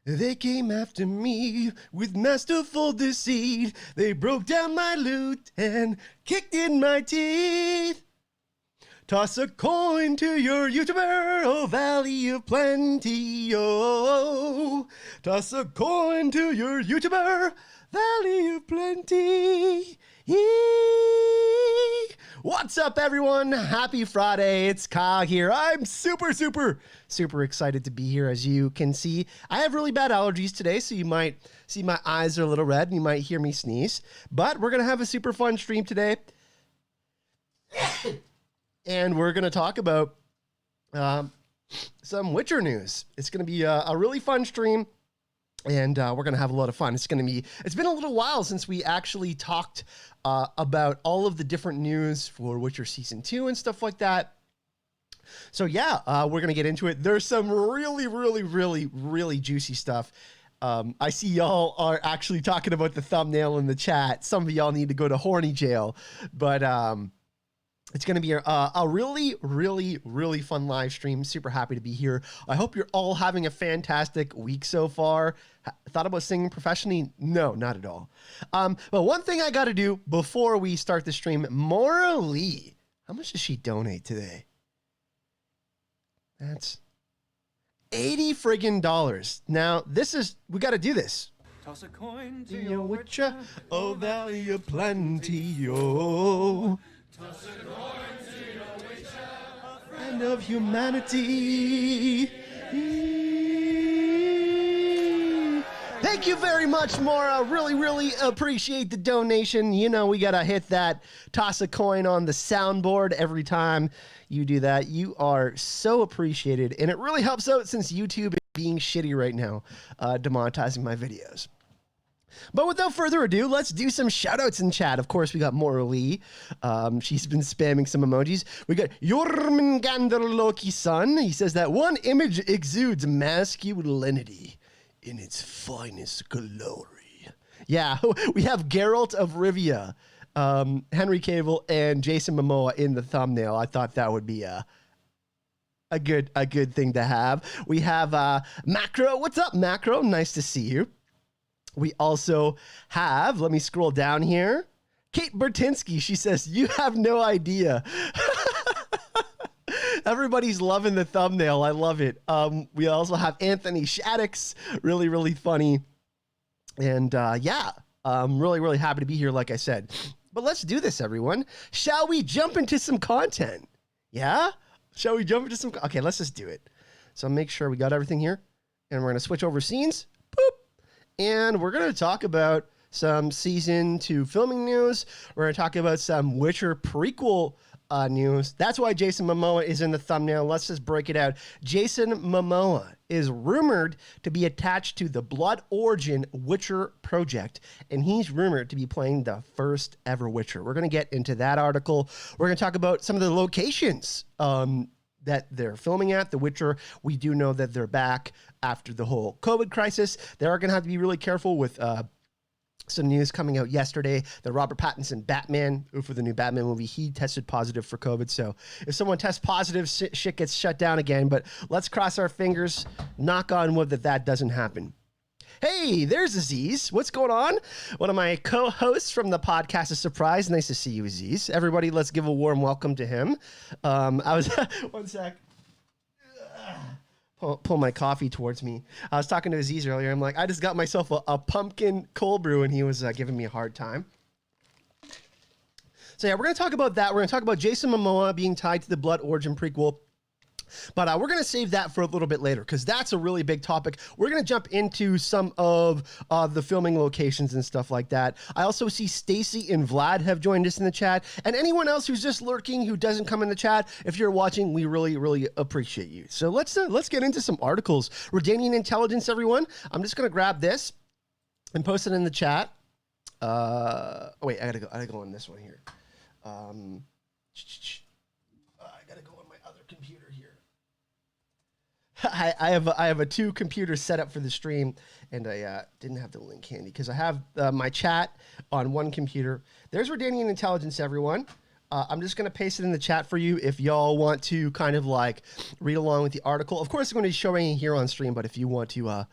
They came after me with masterful deceit. They broke down my loot and kicked in my teeth. Toss a coin to your YouTuber, oh Valley of Plenty, oh. Toss a coin to your YouTuber, Valley of Plenty. Yee. What's up, everyone? Happy Friday. It's Kyle here. I'm super excited to be here. As you can see, I have really bad allergies today, so you might see my eyes are a little red and you might hear me sneeze. But we're going to have a super fun stream today. And we're going to talk about some Witcher news. It's going to be a really fun stream. And we're going to have a lot of fun. It's been a little while since we actually talked about all of the different news for Witcher Season 2 and stuff like that. So yeah, we're going to get into it. There's some really juicy stuff. I see y'all are actually talking about the thumbnail in the chat. Some of y'all need to go to horny jail. But it's going to be a really fun live stream. Super happy to be here. I hope you're all having a fantastic week so far. Thought about singing professionally? No, not at all. But one thing I got to do before we start the stream, Maura Lee. How much does she donate today? That's $80 friggin'. Now, we got to do this. Toss a coin to your Witcher, oh Valley of Plenty, oh. Toss a coin to your Witcher, friend of humanity. Thank you very much, Maura. Really appreciate the donation. You know, we got to hit that toss a coin on the soundboard every time you do that. You are so appreciated, and it really helps out since YouTube is being shitty right now, demonetizing my videos. But without further ado, let's do some shout-outs in chat. Of course, we got Maura Lee. She's been spamming some emojis. We got Jormungandr Loki-san. He says that one image exudes masculinity in its finest glory. Yeah, we have Geralt of Rivia, Henry Cavill, and Jason Momoa in the thumbnail. I thought that would be a good thing to have. We have Macro. What's up, Macro? Nice to see you. We also have, let me scroll down here, Kate Bertinsky. She says, you have no idea. Everybody's loving the thumbnail. I love it. We also have Anthony Shaddix, really funny. And yeah, I'm really happy to be here, like I said. But let's do this, everyone. Shall we jump into some content? Yeah? Shall we jump into some? Okay, let's just do it. So make sure we got everything here. And we're going to switch over scenes. Boop. And we're going to talk about some Season 2 filming news. We're going to talk about some Witcher prequel news. That's why Jason Momoa is in the thumbnail. Let's just break it out. Jason Momoa is rumored to be attached to the Blood Origin Witcher project, and he's rumored to be playing the first ever Witcher. We're going to get into that article. We're going to talk about some of the locations that they're filming at The Witcher. We do know that they're back after the whole COVID crisis. They are going to have to be really careful with some news coming out yesterday that Robert Pattinson Batman, for the new Batman movie, he tested positive for COVID. So if someone tests positive, shit gets shut down again. But let's cross our fingers, knock on wood, that doesn't happen. Hey, there's Aziz. What's going on? One of my co-hosts from the podcast is surprised. Nice to see you, Aziz. Everybody, let's give a warm welcome to him. I was one sec. Pull my coffee towards me. I was talking to Aziz earlier. I'm like, I just got myself a pumpkin cold brew, and he was giving me a hard time. So yeah, we're going to talk about that. We're going to talk about Jason Momoa being tied to the Blood Origin prequel. But we're going to save that for a little bit later because that's a really big topic. We're going to jump into some of the filming locations and stuff like that. I also see Stacy and Vlad have joined us in the chat. And anyone else who's just lurking who doesn't come in the chat, if you're watching, we really appreciate you. So let's get into some articles. Redanian Intelligence, everyone. I'm just going to grab this and post it in the chat. Oh, wait, I gotta go on this one here. I gotta go on my other computer here. I have a two computers set up for the stream, and I didn't have the link handy because I have my chat on one computer. There's Redanian Intelligence, everyone. I'm just going to paste it in the chat for you if y'all want to kind of like read along with the article. Of course, I'm going to be showing it here on stream, but if you want to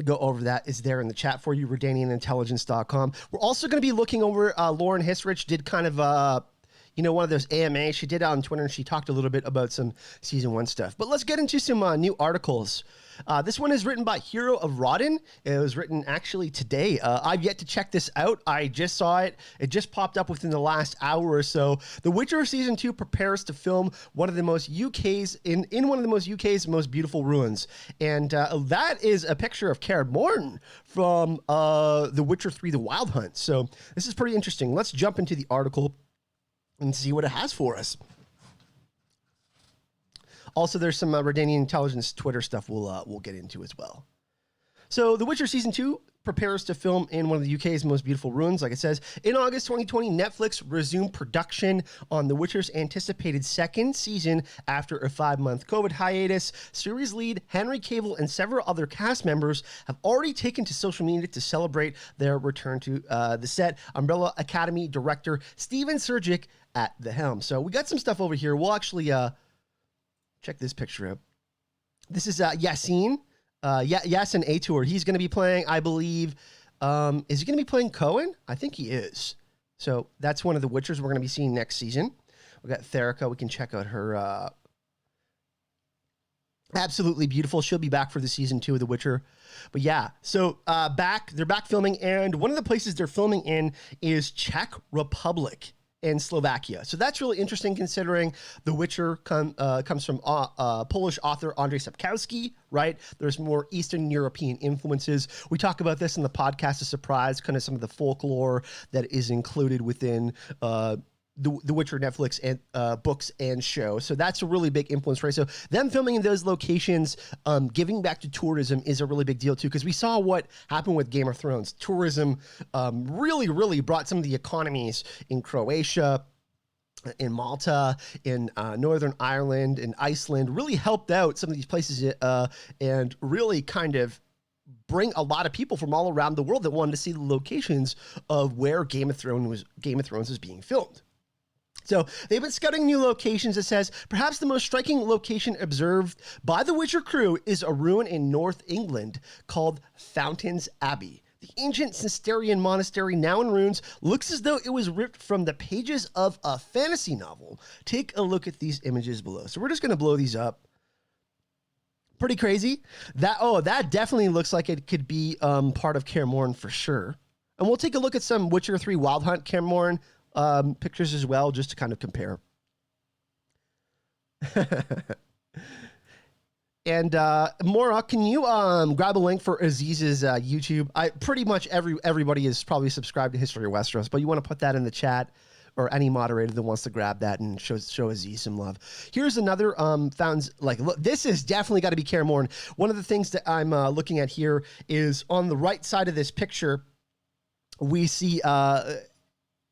go over that is there in the chat for you, redanianintelligence.com. We're also going to be looking over Lauren Hisrich did kind of one of those AMAs she did out on Twitter, and she talked a little bit about some season 1 stuff. But let's get into some new articles. This one is written by Hero of Rodden. It was written actually today. I've yet to check this out. I just saw it. It just popped up within the last hour or so. The Witcher season 2 prepares to film one of the most UK's in one of the most UK's most beautiful ruins, and that is a picture of Kaer Morhen from The Witcher 3: The Wild Hunt. So this is pretty interesting. Let's jump into the article and see what it has for us. Also, there's some Redanian Intelligence Twitter stuff we'll get into as well. So, The Witcher Season 2 prepares to film in one of the UK's most beautiful ruins, like it says. In August 2020, Netflix resumed production on The Witcher's anticipated second season after a 5-month COVID hiatus. Series lead Henry Cavill and several other cast members have already taken to social media to celebrate their return to the set. Umbrella Academy director Steven Surgic at the helm. So we got some stuff over here. We'll actually check this picture out. This is Yassine. Yasin Atour. He's going to be playing, I believe, is he going to be playing Cohen? I think he is. So that's one of the Witchers we're going to be seeing next season. We got Therica. We can check out her. Absolutely beautiful. She'll be back for the season 2 of The Witcher. But yeah, so they're back filming, and one of the places they're filming in is Czech Republic and Slovakia. So that's really interesting considering The Witcher comes from Polish author Andrzej Sapkowski, right? There's more Eastern European influences. We talk about this in the podcast, A Surprise, kind of some of the folklore that is included within the Witcher Netflix and books and show. So that's a really big influence, right? So them filming in those locations, giving back to tourism is a really big deal too, because we saw what happened with Game of Thrones. Tourism really brought some of the economies in Croatia, in Malta, in Northern Ireland, in Iceland, really helped out some of these places and really kind of bring a lot of people from all around the world that wanted to see the locations of where Game of Thrones was being filmed. So they've been scouting new locations. It says, perhaps the most striking location observed by the Witcher crew is a ruin in North England called Fountains Abbey. The ancient Cistercian monastery, now in ruins, looks as though it was ripped from the pages of a fantasy novel. Take a look at these images below. So we're just going to blow these up. Pretty crazy. That definitely looks like it could be part of Kaer Morhen for sure. And we'll take a look at some Witcher 3 Wild Hunt Kaer Morhen pictures as well, just to kind of compare. And Maura, can you grab a link for Aziz's YouTube? Pretty much everybody is probably subscribed to History of Westeros, but you want to put that in the chat, or any moderator that wants to grab that and show Aziz some love. Here's another fountains. Like, look, this is definitely got to be Kaer Morhen. One of the things that I'm looking at here is on the right side of this picture, we see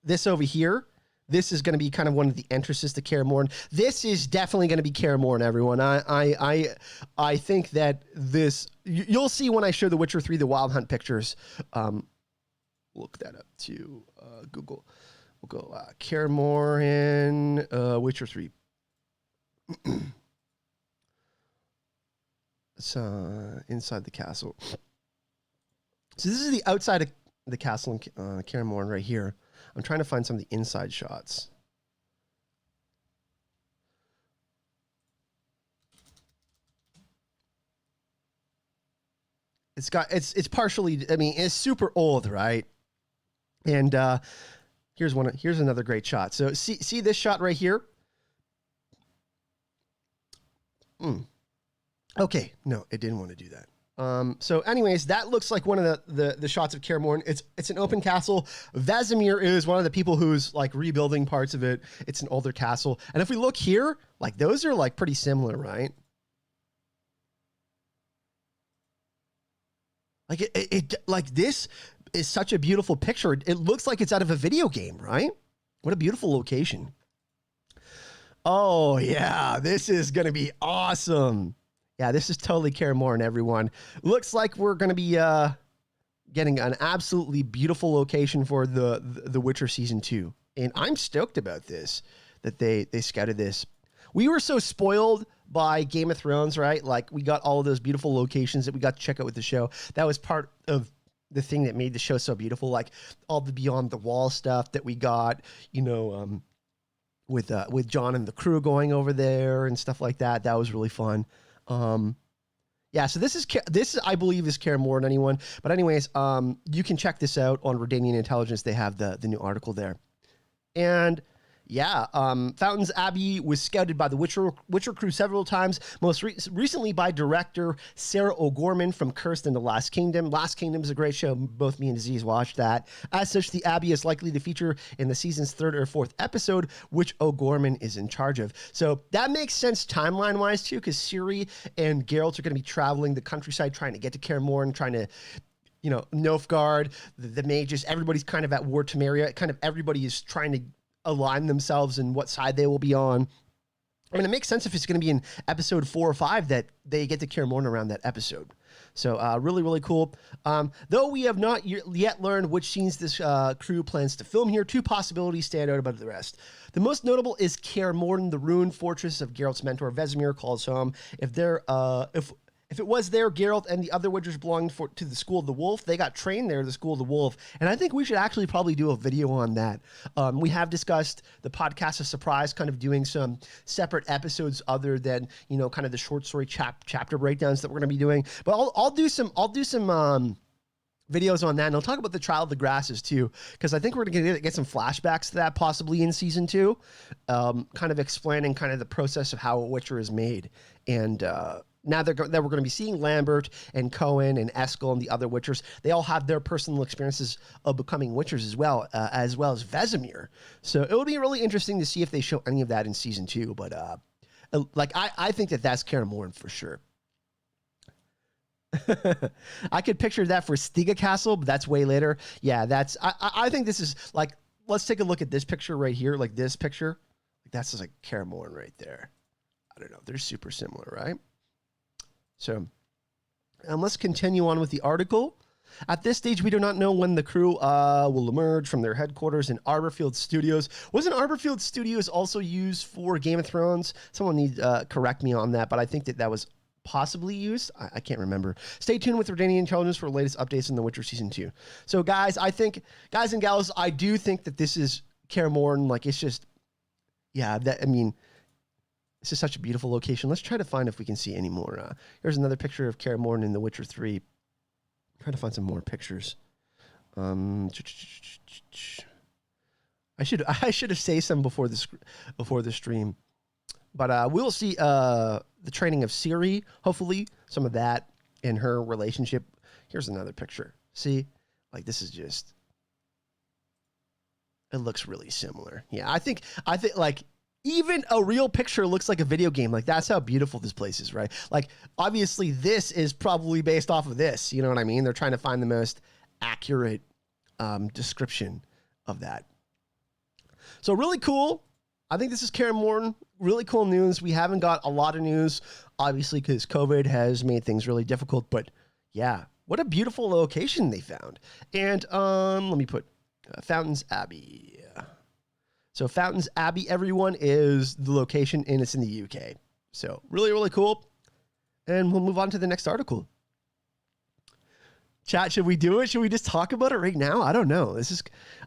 this over here. This is going to be kind of one of the entrances to Kaer Morhen. This is definitely going to be Kaer Morhen, everyone. I think that this, you'll see when I show The Witcher 3, The Wild Hunt pictures. Look that up to Google. We'll go Kaer Morhen, Witcher 3. It's inside the castle. So this is the outside of the castle in Kaer Morhen right here. I'm trying to find some of the inside shots. It's partially, I mean, it's super old, right? And here's another great shot. So see this shot right here? Okay, no, it didn't want to do that. So anyways, that looks like one of the shots of Kaer Morhen. It's an open castle. Vesemir is one of the people who's like rebuilding parts of it. It's an older castle. And if we look here, like those are like pretty similar, right? Like it like this is such a beautiful picture. It looks like it's out of a video game, right? What a beautiful location. Oh yeah, this is going to be awesome. Yeah, this is totally Kaer Morhen, everyone. Looks like we're going to be getting an absolutely beautiful location for the Witcher Season 2. And I'm stoked about this, that they scouted this. we were so spoiled by Game of Thrones, right? Like we got all of those beautiful locations that we got to check out with the show. That was part of the thing that made the show so beautiful. Like all the Beyond the Wall stuff that we got, you know, with John and the crew going over there and stuff like that. That was really fun. Yeah, so this is I believe is Kaer Morhen, anyone. But anyways, you can check this out on Redanian Intelligence. They have the new article there. And yeah, Fountains Abbey was scouted by the Witcher crew several times, most recently by director Sarah O'Gorman from Cursed and the Last Kingdom. Last Kingdom is a great show. Both me and Aziz watched that. As such, the Abbey is likely to feature in the season's 3rd or 4th episode, which O'Gorman is in charge of. So that makes sense timeline-wise, too, because Ciri and Geralt are going to be traveling the countryside trying to get to Kaer Morhen, trying to, you know, Nilfgaard, the mages, everybody's kind of at war. Temeria, kind of everybody is trying to align themselves and what side they will be on. I mean, it makes sense if it's going to be in episode 4 or 5 that they get to Kaer Morhen around that episode. So really, really cool. Though we have not yet learned which scenes this crew plans to film here, 2 possibilities stand out above the rest. The most notable is Kaer Morhen, the ruined fortress of Geralt's mentor Vesemir calls home. If it was there, Geralt and the other Witchers belonging to the School of the Wolf, they got trained there, the School of the Wolf. And I think we should actually probably do a video on that. We have discussed the podcast of Surprise, kind of doing some separate episodes other than, you know, kind of the short story chapter breakdowns that we're going to be doing. But I'll do some videos on that, and I'll talk about the Trial of the Grasses too, because I think we're going to get some flashbacks to that possibly in season 2, kind of explaining kind of the process of how a Witcher is made. And now that we're going to be seeing Lambert and Cohen and Eskel and the other Witchers, they all have their personal experiences of becoming Witchers as well as Vesemir. So it will be really interesting to see if they show any of that in season 2. But like I think that's Kaer Morhen for sure. I could picture that for Stiga Castle, but that's way later. Yeah, I think this is like, let's take a look at this picture right here, like this picture. Like that's just like Kaer Morhen right there. I don't know. They're super similar, right? So, let's continue on with the article. At this stage, we do not know when the crew will emerge from their headquarters in Arborfield Studios. Wasn't Arborfield Studios also used for Game of Thrones? Someone need correct me on that, but I think that was possibly used. I can't remember. Stay tuned with Redanian Intelligence for the latest updates in The Witcher Season 2. So, guys and gals, I do think that this is Kaer Morhen. Like, it's just, yeah, this is such a beautiful location. Let's try to find if we can see any more. Here's another picture of Kaer Morhen in The Witcher 3. Trying to find some more pictures. I should have saved some before the stream. But we'll see the training of Ciri, hopefully, some of that in her relationship. Here's another picture. See? Like, this is just, it looks really similar. Yeah, I think like, even a real picture looks like a video game. Like, that's how beautiful this place is, right? Like, obviously, this is probably based off of this. You know what I mean? They're trying to find the most accurate description of that. So, really cool. I think this is Kaer Morhen. Really cool news. We haven't got a lot of news, obviously, because COVID has made things really difficult. But, yeah, what a beautiful location they found. And let me put Fountains Abbey. So Fountains Abbey, everyone, is the location, and it's in the UK. So really, really cool. And we'll move on to the next article. Chat, should we do it? Should we just talk about it right now? I don't know.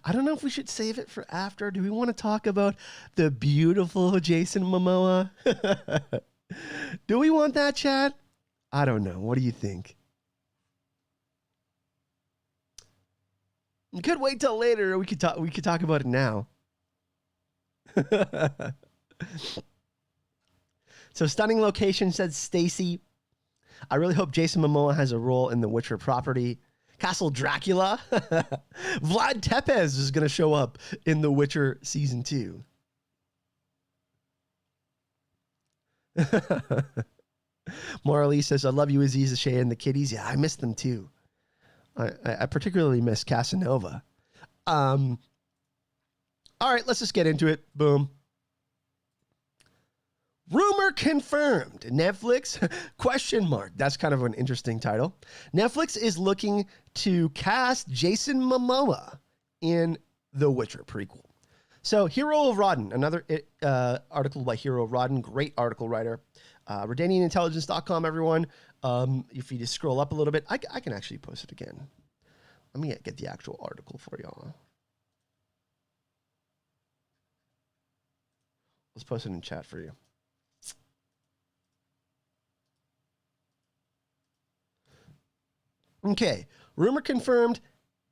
I don't know if we should save it for after. Do we want to talk about the beautiful Jason Momoa? Do we want that, chat? I don't know. What do you think? We could wait till later. We could talk about it now. So stunning location, said Stacy. I really hope Jason Momoa has a role in the Witcher property. Castle Dracula. Vlad Tepes is going to show up in The Witcher Season 2. Marley says, I love you, Aziz, Shay, and the kitties. Yeah, I miss them too. I particularly miss Casanova. All right, let's just get into it. Boom. Rumor confirmed. Netflix? Question mark. That's kind of an interesting title. Netflix is looking to cast Jason Momoa in The Witcher prequel. So Hero of Rodden, another article by Hero of Rodden, great article writer. RedanianIntelligence.com, everyone. If you just scroll up a little bit, I can actually post it again. Let me get the actual article for y'all. Let's post it in chat for you. Okay, rumor confirmed.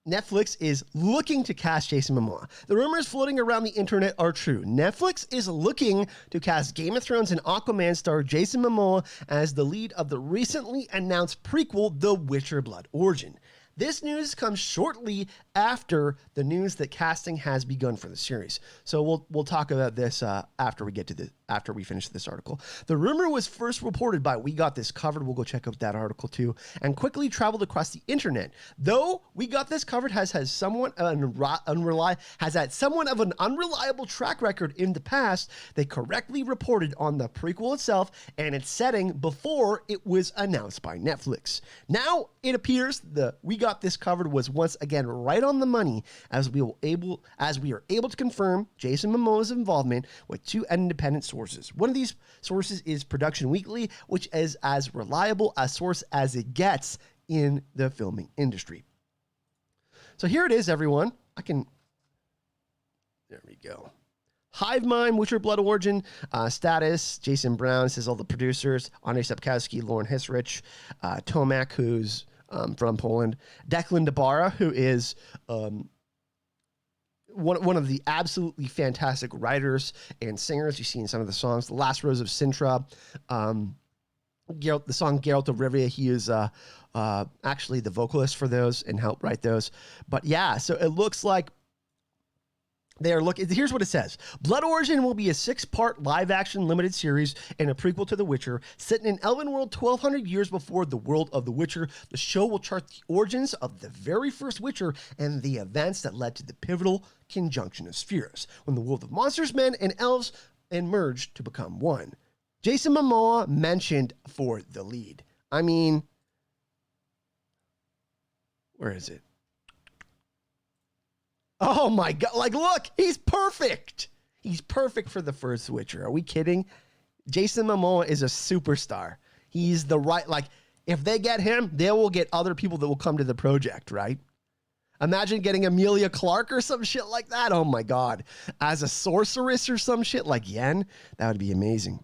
Netflix is looking to cast Jason Momoa. The rumors floating around the internet are true. Netflix is looking to cast Game of Thrones and Aquaman star Jason Momoa as the lead of the recently announced prequel, The Witcher Blood Origin. This news comes shortly after the news that casting has begun for the series. So we'll talk about this after we finish this article. The rumor was first reported by We Got This Covered. We'll go check out that article too, and quickly traveled across the internet. Though We Got This Covered has had somewhat of an unreliable track record in the past, they correctly reported on the prequel itself and its setting before it was announced by Netflix. Now it appears the We Got This Covered was once again right on the money, as we are able to confirm Jason Momoa's involvement with two independent sources. One of these sources is Production Weekly, which is as reliable a source as it gets in the filming industry. So here it is, everyone. There we go. Hive Mind, Witcher Blood Origin, status, Jason Brown, says all the producers, Andrzej Sapkowski, Lauren Hisrich, Tomac, who's from Poland, Declan DeBarra, who is one of the absolutely fantastic writers and singers you see in some of the songs. The Last Rose of Sintra, the song Geralt of Rivia, he is actually the vocalist for those and helped write those. But yeah, so it looks like they are looking. Here's what it says. Blood Origin will be a 6-part live-action limited series and a prequel to The Witcher, set in an elven world 1,200 years before the world of The Witcher. The show will chart the origins of the very first Witcher and the events that led to the pivotal conjunction of spheres, when the world of monsters, men, and elves merged to become one. Jason Momoa mentioned for the lead. I mean, where is it? Oh my God. Like, look, he's perfect. He's perfect for the first Witcher. Are we kidding? Jason Momoa is a superstar. He's the right, like, if they get him, they will get other people that will come to the project, right? Imagine getting Emilia Clarke or some shit like that. Oh my God. As a sorceress or some shit like Yen, that would be amazing.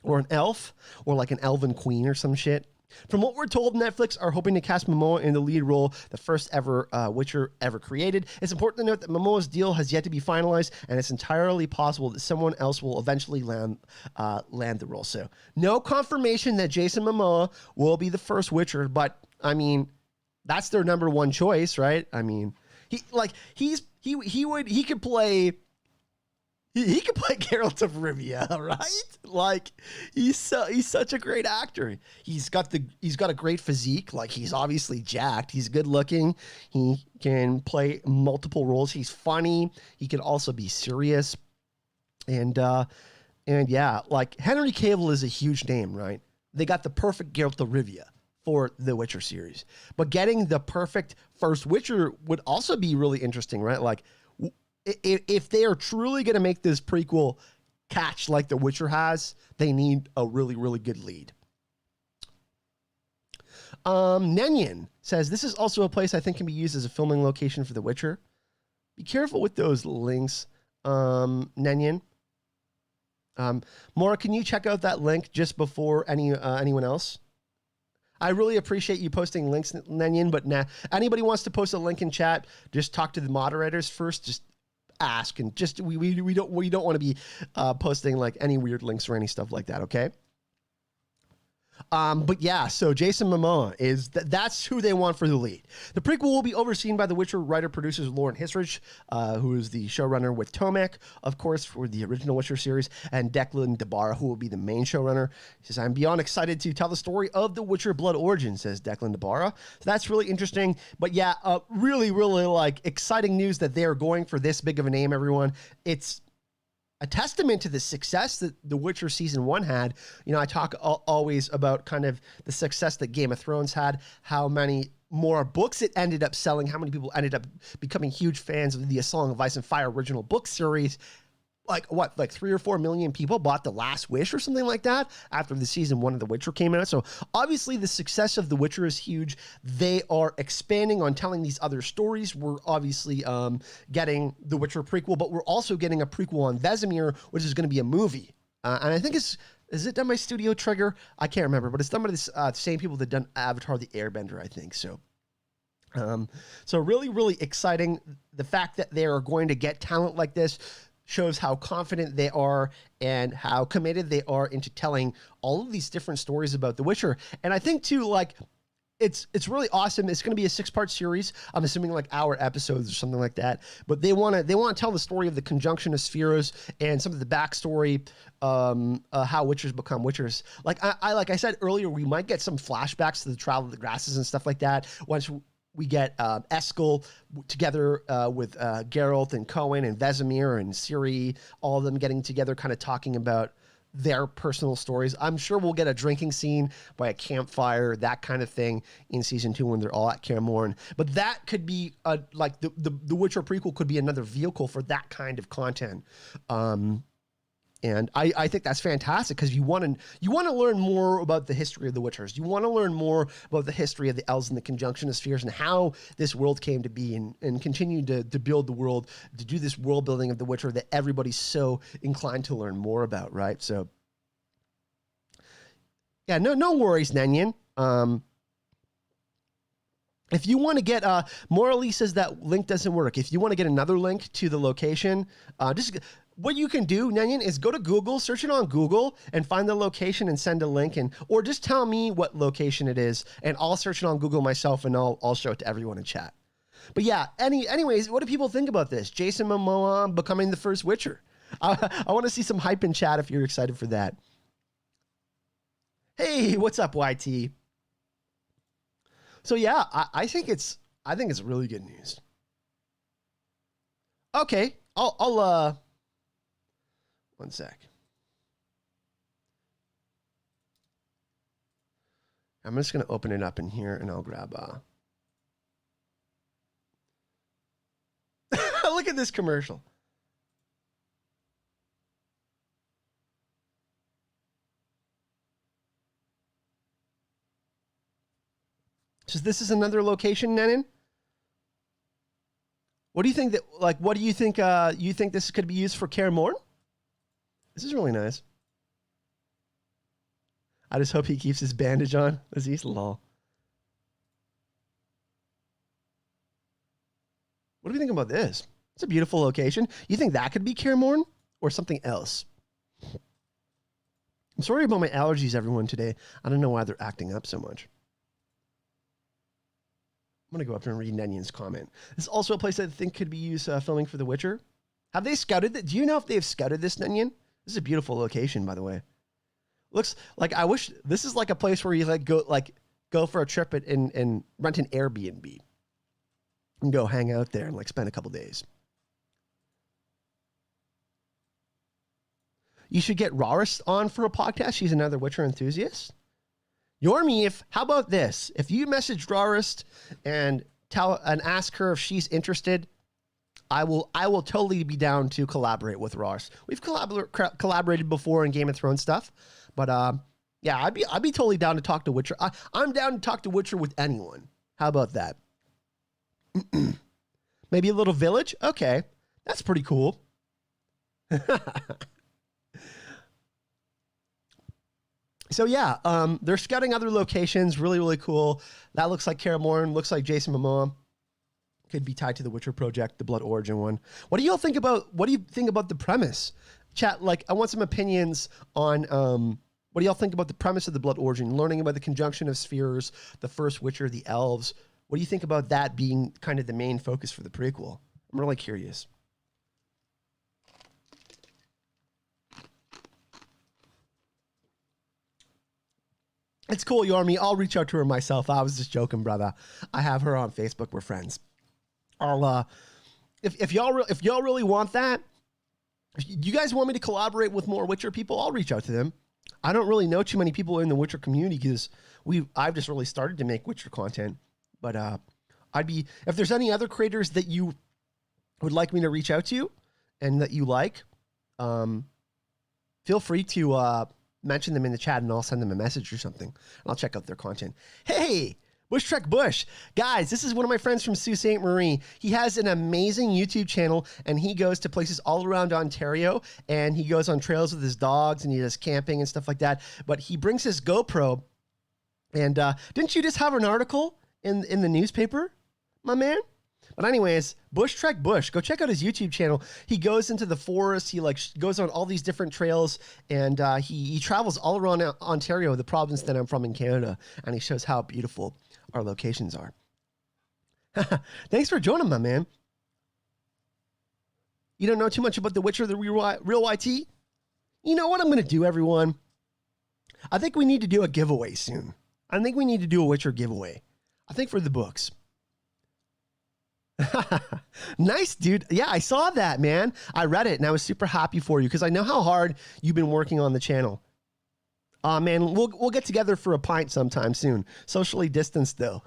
Or an elf, or like an elven queen or some shit. From what we're told, Netflix are hoping to cast Momoa in the lead role, the first ever Witcher ever created. It's important to note that Momoa's deal has yet to be finalized, and it's entirely possible that someone else will eventually land the role. So, no confirmation that Jason Momoa will be the first Witcher, but I mean, that's their number one choice, right? I mean, he could play. He could play Geralt of Rivia, right? Like, he's such a great actor. He's got a great physique. Like, he's obviously jacked. He's good looking. He can play multiple roles. He's funny. He can also be serious. And yeah, like, Henry Cavill is a huge name, right? They got the perfect Geralt of Rivia for the Witcher series. But getting the perfect first Witcher would also be really interesting, right? Like, if they are truly going to make this prequel catch like The Witcher has, they need a really, really good lead. Nenyan says, this is also a place I think can be used as a filming location for The Witcher. Be careful with those links, Nenyan. Maura, can you check out that link just before anyone else? I really appreciate you posting links, Nenyan, but anybody wants to post a link in chat, just talk to the moderators first. Just ask, and just we don't want to be posting like any weird links or any stuff like that, okay? But yeah, so Jason Momoa is that's who they want for the lead. The prequel will be overseen by The Witcher writer-producers Lauren Hisrich, who is the showrunner with Tomac, of course, for the original Witcher series, and Declan DeBarra, who will be the main showrunner. He says, I'm beyond excited to tell the story of The Witcher Blood Origin, says Declan DeBarra. So that's really interesting. But yeah, really, really like exciting news that they are going for this big of a name, everyone. a testament to the success that The Witcher season 1 had. You know, I talk always about kind of the success that Game of Thrones had, how many more books it ended up selling, how many people ended up becoming huge fans of the A Song of Ice and Fire original book series. Like 3 or 4 million people bought The Last Wish or something like that after the season 1 of The Witcher came out. So obviously the success of The Witcher is huge. They are expanding on telling these other stories. We're obviously getting The Witcher prequel, but we're also getting a prequel on Vesemir, which is going to be a movie. And I think is it done by Studio Trigger? I can't remember, but it's done by the same people that done Avatar: The Airbender, I think. So really, really exciting. The fact that they are going to get talent like this shows how confident they are and how committed they are into telling all of these different stories about The Witcher. And I think too, like, it's really awesome. It's going to be a 6-part series. I'm assuming like hour episodes or something like that. But they want to tell the story of the conjunction of spheres and some of the backstory, how Witchers become Witchers. Like I said earlier, we might get some flashbacks to the Trial of the Grasses and stuff like that once we get Eskel together with Geralt and Cohen and Vesemir and Ciri, all of them getting together, kind of talking about their personal stories. I'm sure we'll get a drinking scene by a campfire, that kind of thing in season 2 when they're all at Kaer Morhen. But that could be like the Witcher prequel could be another vehicle for that kind of content. And I think that's fantastic because you want to learn more about the history of the Witchers. You want to learn more about the history of the elves and the conjunction of spheres and how this world came to be and continue to build the world, to do this world building of the Witcher that everybody's so inclined to learn more about, right? So, yeah, no worries, Nenyan. If you want to get, Morley says that link doesn't work. If you want to get another link to the location, what you can do, Nenyan, is go to Google, search it on Google, and find the location and send a link, or just tell me what location it is, and I'll search it on Google myself, and I'll show it to everyone in chat. But yeah, anyways, what do people think about this? Jason Momoa becoming the first Witcher. I want to see some hype in chat if you're excited for that. Hey, what's up, YT? So yeah, I think it's really good news. Okay, I'll one sec. I'm just going to open it up in here and I'll grab look at this commercial. So this is another location, Nenin? What do you think you think this could be used for Kaer Morhen? This is really nice. I just hope he keeps his bandage on. Aziz, lol. What do you think about this? It's a beautiful location. You think that could be Kaer Morhen or something else? I'm sorry about my allergies, everyone, today. I don't know why they're acting up so much. I'm going to go up and read Nenyan's comment. This is also a place I think could be used filming for The Witcher. Have they scouted it? Do you know if they've scouted this, Nenyan? This is a beautiful location, by the way. Looks like, I wish this is like a place where you go for a trip and rent an Airbnb and go hang out there and spend a couple days. You should get Raris on for a podcast. She's another Witcher enthusiast. Yormi, how about this? If you message Raris and ask her if she's interested, I will totally be down to collaborate with Ross. We've collaborated before in Game of Thrones stuff, but yeah, I'd be totally down to talk to Witcher. I'm down to talk to Witcher with anyone. How about that? Maybe a little village? Okay, that's pretty cool. So yeah, they're scouting other locations. Really, really cool. That looks like Kaer Morhen. Looks like Jason Momoa. Could be tied to the Witcher project, the Blood Origin one. What do you think about the premise? Chat, I want some opinions on what do y'all think about the premise of the Blood Origin, learning about the conjunction of spheres, the first Witcher, the elves. What do you think about that being kind of the main focus for the prequel? I'm really curious. It's cool, Yormi. I'll reach out to her myself. I was just joking, brother. I have her on Facebook. We're friends. I'll if y'all really want that, If you guys want me to collaborate with more Witcher people, I'll reach out to them. I don't really know too many people in the Witcher community because I've just really started to make Witcher content. But if there's any other creators that you would like me to reach out to and that you like, feel free to mention them in the chat and I'll send them a message or something. I'll check out their content. Hey, Bush Trek Bush. Guys, this is one of my friends from Sault Ste. Marie. He has an amazing YouTube channel and he goes to places all around Ontario and he goes on trails with his dogs and he does camping and stuff like that. But he brings his GoPro and didn't you just have an article in the newspaper, my man? But anyways, Bush Trek Bush, go check out his YouTube channel. He goes into the forest. He goes on all these different trails and he travels all around Ontario, the province that I'm from in Canada. And he shows how beautiful our locations are. Thanks for joining, my man. You don't know too much about The Witcher, the real YT? You know what I'm going to do, everyone? I think we need to do a giveaway soon. I think we need to do a Witcher giveaway. I think for the books. Nice, dude. Yeah, I saw that, man. I read it and I was super happy for you because I know how hard you've been working on the channel. Man, we'll get together for a pint sometime soon. Socially distanced, though.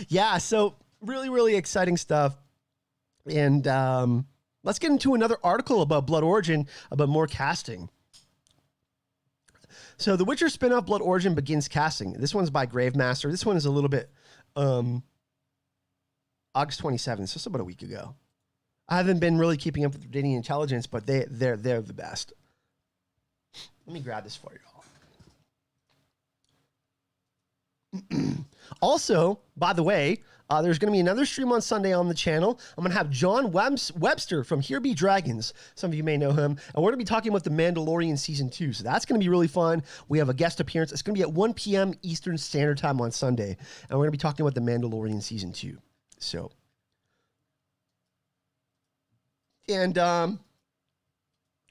Yeah, so really, really exciting stuff. And let's get into another article about Blood Origin, about more casting. So the Witcher spin-off Blood Origin begins casting. This one's by Gravemaster. This one is a little bit August 27th, so it's about a week ago. I haven't been really keeping up with Canadian intelligence, but they're the best. Let me grab this for you all. Also, by the way, there's going to be another stream on Sunday on the channel. I'm going to have John Webster from Here Be Dragons. Some of you may know him. And we're going to be talking about The Mandalorian Season 2. So that's going to be really fun. We have a guest appearance. It's going to be at 1 p.m. Eastern Standard Time on Sunday. And we're going to be talking about The Mandalorian Season 2. So, and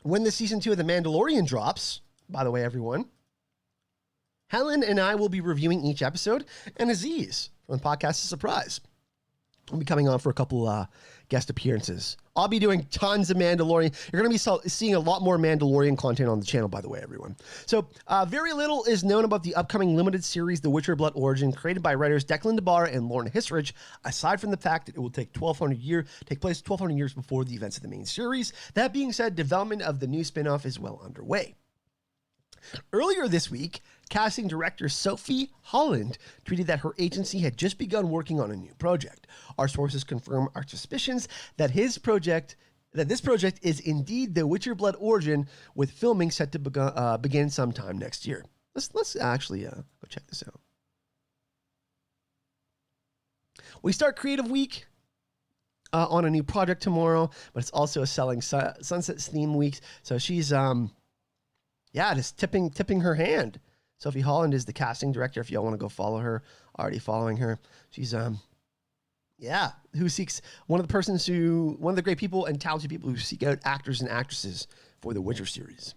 when the Season 2 of The Mandalorian drops, by the way, everyone, Helen and I will be reviewing each episode, and Aziz from the podcast is Surprise will be coming on for a couple guest appearances. I'll be doing tons of Mandalorian. You're going to be seeing a lot more Mandalorian content on the channel, by the way, everyone. So very little is known about the upcoming limited series, The Witcher Blood Origin, created by writers Declan DeBar and Lorna Hisrich, aside from the fact that it will take place 1,200 years before the events of the main series. That being said, development of the new spin-off is well underway. Earlier this week, casting director Sophie Holland tweeted that her agency had just begun working on a new project. Our sources confirm our suspicions that this project is indeed The Witcher Blood Origin, with filming set to begin sometime next year. Let's actually go check this out. We start Creative Week on a new project tomorrow, but it's also a Selling Sunsets theme week. So she's just tipping her hand. Sophie Holland is the casting director. If y'all want to go follow her, already following her. She's who seeks one of the great people and talented people who seek out actors and actresses for the Witcher series.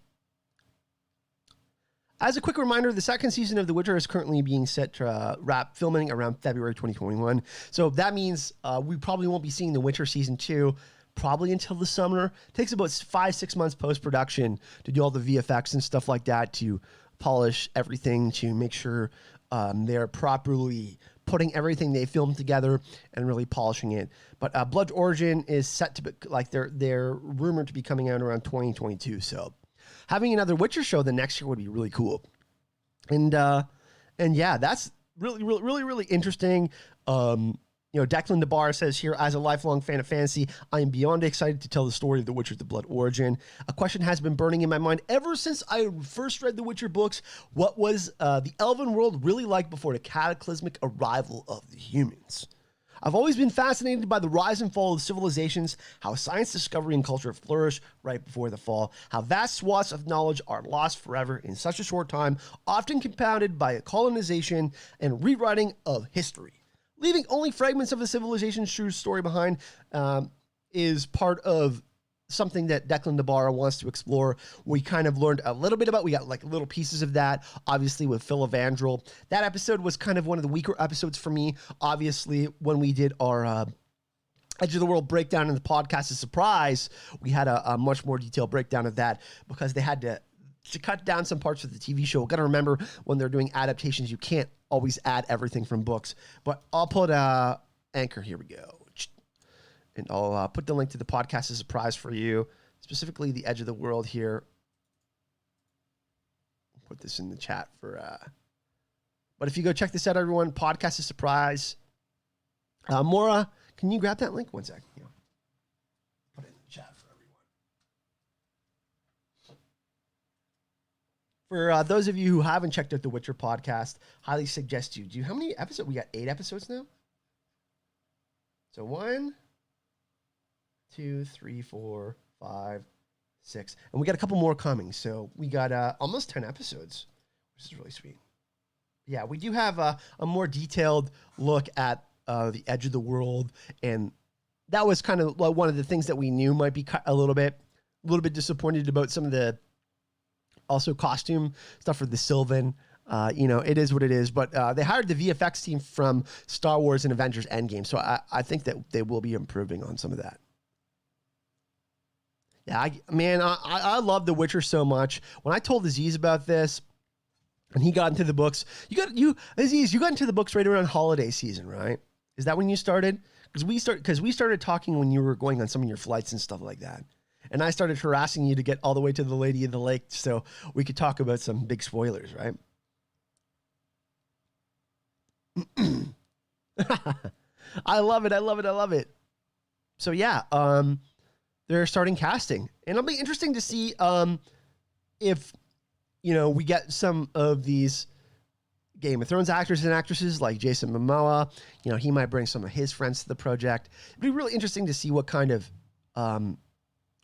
As a quick reminder, the second season of The Witcher is currently being set to wrap filming around February 2021. So that means we probably won't be seeing The Witcher season 2 probably until the summer. It takes about 5-6 months post-production to do all the VFX and stuff like that, to polish everything, to make sure they're properly putting everything they filmed together and really polishing it. But Blood Origin is set to be, they're rumored to be coming out around 2022. So having another Witcher show the next year would be really cool. And yeah, that's really interesting. Declan DeBar says here, as a lifelong fan of fantasy, I am beyond excited to tell the story of The Witcher, The Blood Origin. A question has been burning in my mind ever since I first read the Witcher books. What was the elven world really like before the cataclysmic arrival of the humans? I've always been fascinated by the rise and fall of civilizations, how science discovery and culture flourish right before the fall, how vast swaths of knowledge are lost forever in such a short time, often compounded by a colonization and rewriting of history. Leaving only fragments of the civilization's true story behind is part of something that Declan DeBar wants to explore. We kind of learned a little bit about, we got like little pieces of that, obviously with Phil Evandrel. That episode was kind of one of the weaker episodes for me. Obviously, when we did our Edge of the World breakdown in the podcast is surprise. We had a much more detailed breakdown of that because they had to cut down some parts of the TV show. Got to remember when they're doing adaptations, you can't always add everything from books. But I'll put Anchor. Here we go. And I'll put the link to the podcast as a surprise for you, specifically the Edge of the World here. I'll put this in the chat for... But if you go check this out, everyone, podcast is surprise. Maura, can you grab that link? One sec. Yeah. Put it in the chat for everyone. For those of you who haven't checked out the Witcher podcast, highly suggest you do. How many episodes? We got 8 episodes now. So 1, 2, 3, 4, 5, 6. And we got a couple more coming. So we got almost 10 episodes, which is really sweet. Yeah, we do have a more detailed look at the Edge of the World, and that was kind of like one of the things that we knew might be a little bit disappointed about some of the also costume stuff for the Sylvan. It is what it is, but they hired the VFX team from Star Wars and Avengers Endgame, so I think that they will be improving on some of that. Yeah, I love The Witcher so much. When I told Aziz about this, and he got into the books, Aziz, you got into the books right around holiday season, right? Is that when you started? Because we started talking when you were going on some of your flights and stuff like that. And I started harassing you to get all the way to the Lady of the Lake so we could talk about some big spoilers, right? I love it. So yeah, they're starting casting. And it'll be interesting to see if we get some of these Game of Thrones actors and actresses like Jason Momoa. He might bring some of his friends to the project. It'd be really interesting to see what kind of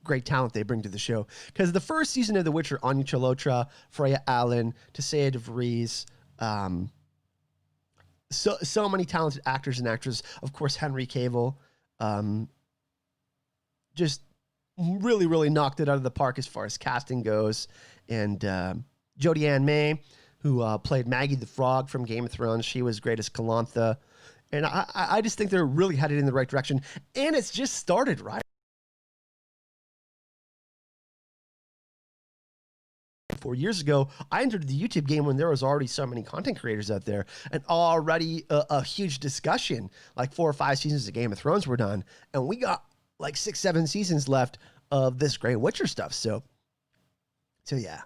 great talent they bring to the show. Because the first season of The Witcher, Anya Chalotra, Freya Allan, Tessaya DeVries, so many talented actors and actresses. Of course, Henry Cavill. Just really, really knocked it out of the park as far as casting goes. And Jodie Ann May, who played Maggie the Frog from Game of Thrones. She was great as Calantha. And I just think they're really headed in the right direction. And it's just started, right? 4 years ago, I entered the YouTube game when there was already so many content creators out there and already a huge discussion. Like 4 or 5 seasons of Game of Thrones were done. And we got like 6, 7 seasons left of this great Witcher stuff. So yeah.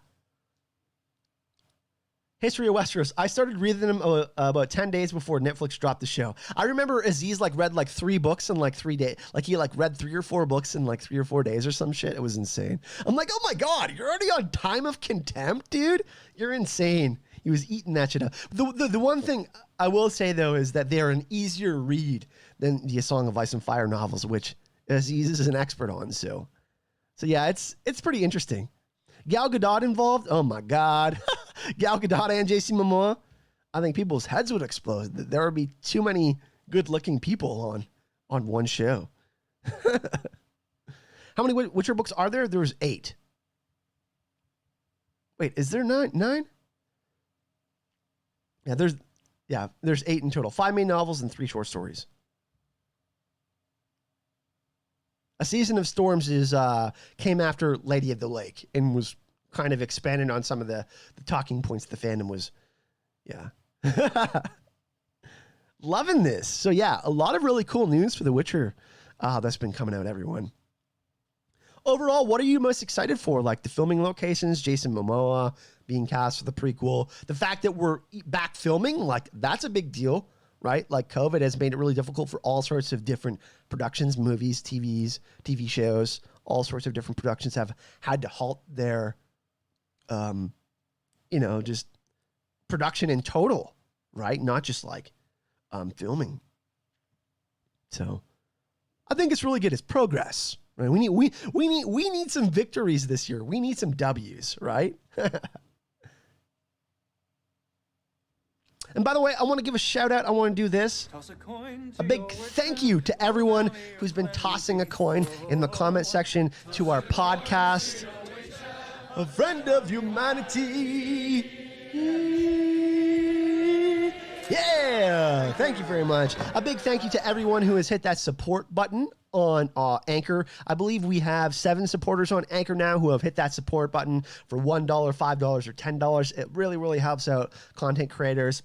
History of Westeros. I started reading them about 10 days before Netflix dropped the show. I remember Aziz read 3 books in 3 days. He read 3 or 4 books in 3 or 4 days or some shit. It was insane. I'm like, oh my God, you're already on Time of Contempt, dude? You're insane. He was eating that shit up. The one thing I will say, though, is that they're an easier read than the A Song of Ice and Fire novels, which Aziz is an expert on. So yeah, it's pretty interesting. Gal Gadot involved? Oh my God. Gal Gadot and Jason Momoa? I think people's heads would explode. There would be too many good-looking people on one show. How many Witcher books are there? There's 8. Wait, is there 9? Yeah, there's 8 in total. 5 main novels and 3 short stories. A Season of Storms came after Lady of the Lake and was kind of expanded on some of the talking points the fandom was, yeah. Loving this. So yeah, a lot of really cool news for The Witcher that's been coming out, everyone. Overall, what are you most excited for? The filming locations, Jason Momoa being cast for the prequel, the fact that we're back filming, that's a big deal. Right? COVID has made it really difficult for all sorts of different productions, movies, TV shows, all sorts of different productions have had to halt their, just production in total, right? Not just filming. So I think it's really good. It's progress, right? We need some victories this year. We need some W's, right? And by the way, I want to give a shout out. I want to do this. A big thank you to everyone who's been tossing a coin in the comment section to our podcast. A friend of humanity. Yeah. Thank you very much. A big thank you to everyone who has hit that support button on Anchor. I believe we have 7 supporters on Anchor now who have hit that support button for $1, $5, or $10. It really, really helps out content creators.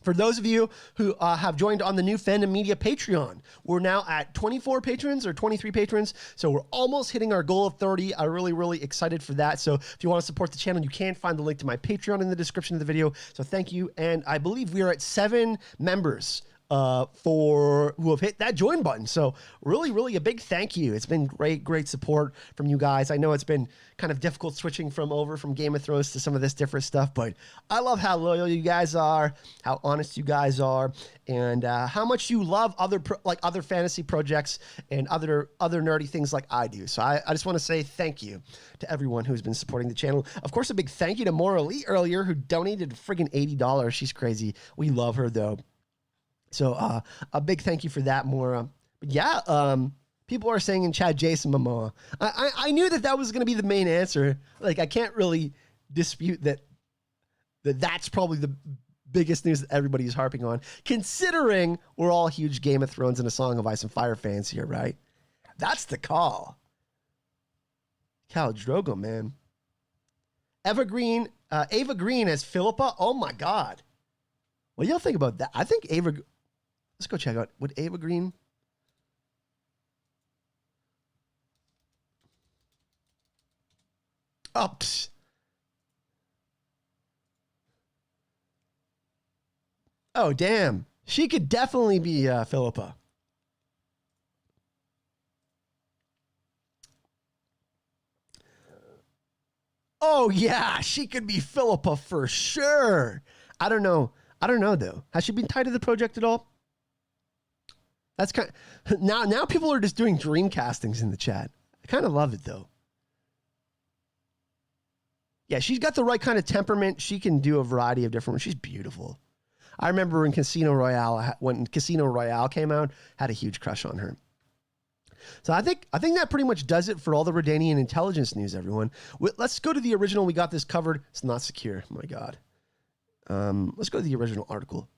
For those of you who have joined on the new Fandom Media Patreon, we're now at 24 patrons or 23 patrons. So we're almost hitting our goal of 30. I'm really, really excited for that. So if you want to support the channel, you can find the link to my Patreon in the description of the video. So thank you. And I believe we are at 7 members for who have hit that join button. So really, really a big thank you. It's been great support from you guys. I know it's been kind of difficult switching from Game of Thrones to some of this different stuff, but I love how loyal you guys are, how honest you guys are, and how much you love other fantasy projects and other nerdy things like I do. So I just want to say thank you to everyone who's been supporting the channel. Of course, a big thank you to Maura Lee earlier, who donated friggin' $80. She's crazy. We love her though. So a big thank you for that, Maura. But yeah, people are saying in chat, Jason Momoa. I knew that was going to be the main answer. Like, I can't really dispute that's probably the biggest news that everybody's harping on, considering we're all huge Game of Thrones and A Song of Ice and Fire fans here, right? That's the call. Khal Drogo, man. Ava Green as Philippa. Oh my God. What do y'all think about that? I think Ava... Let's go check out. Would Ava Green... Oh, psst. Oh, damn. She could definitely be Philippa. Oh, yeah. She could be Philippa for sure. I don't know, though. Has she been tied to the project at all? That's kind of, now people are just doing dream castings in the chat. I kind of love it though. Yeah, she's got the right kind of temperament. She can do a variety of different ones. She's beautiful. I remember when Casino Royale came out, had a huge crush on her. So I think that pretty much does it for all the Redanian intelligence news, everyone. Let's go to the original. We got this covered. It's not secure. My God. Let's go to the original article.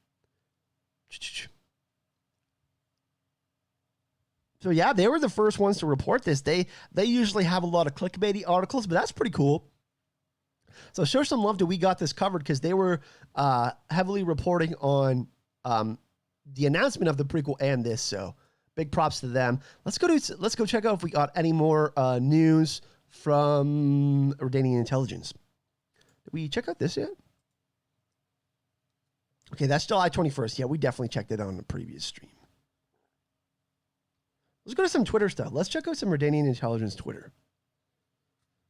So yeah, they were the first ones to report this. They usually have a lot of clickbaity articles, but that's pretty cool. So show some love to We Got This Covered, because they were heavily reporting on the announcement of the prequel and this. So big props to them. Let's go check out if we got any more news from Redanian intelligence. Did we check out this yet? Okay, that's July 21st. Yeah, we definitely checked it out on the previous stream. Let's go to some Twitter stuff. Let's check out some Redanian intelligence Twitter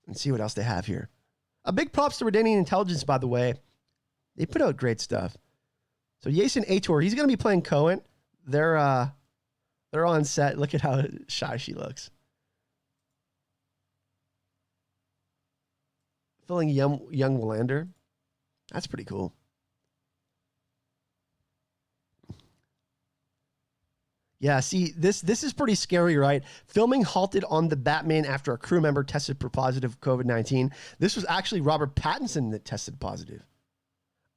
and see what else they have here. A big props to Redanian intelligence, by the way. They put out great stuff. So Yasin Ator, he's going to be playing Cohen. They're on set. Look at how shy she looks. Filling young Wallander. That's pretty cool. Yeah, see, this is pretty scary, right? Filming halted on The Batman after a crew member tested for positive COVID-19. This was actually Robert Pattinson that tested positive.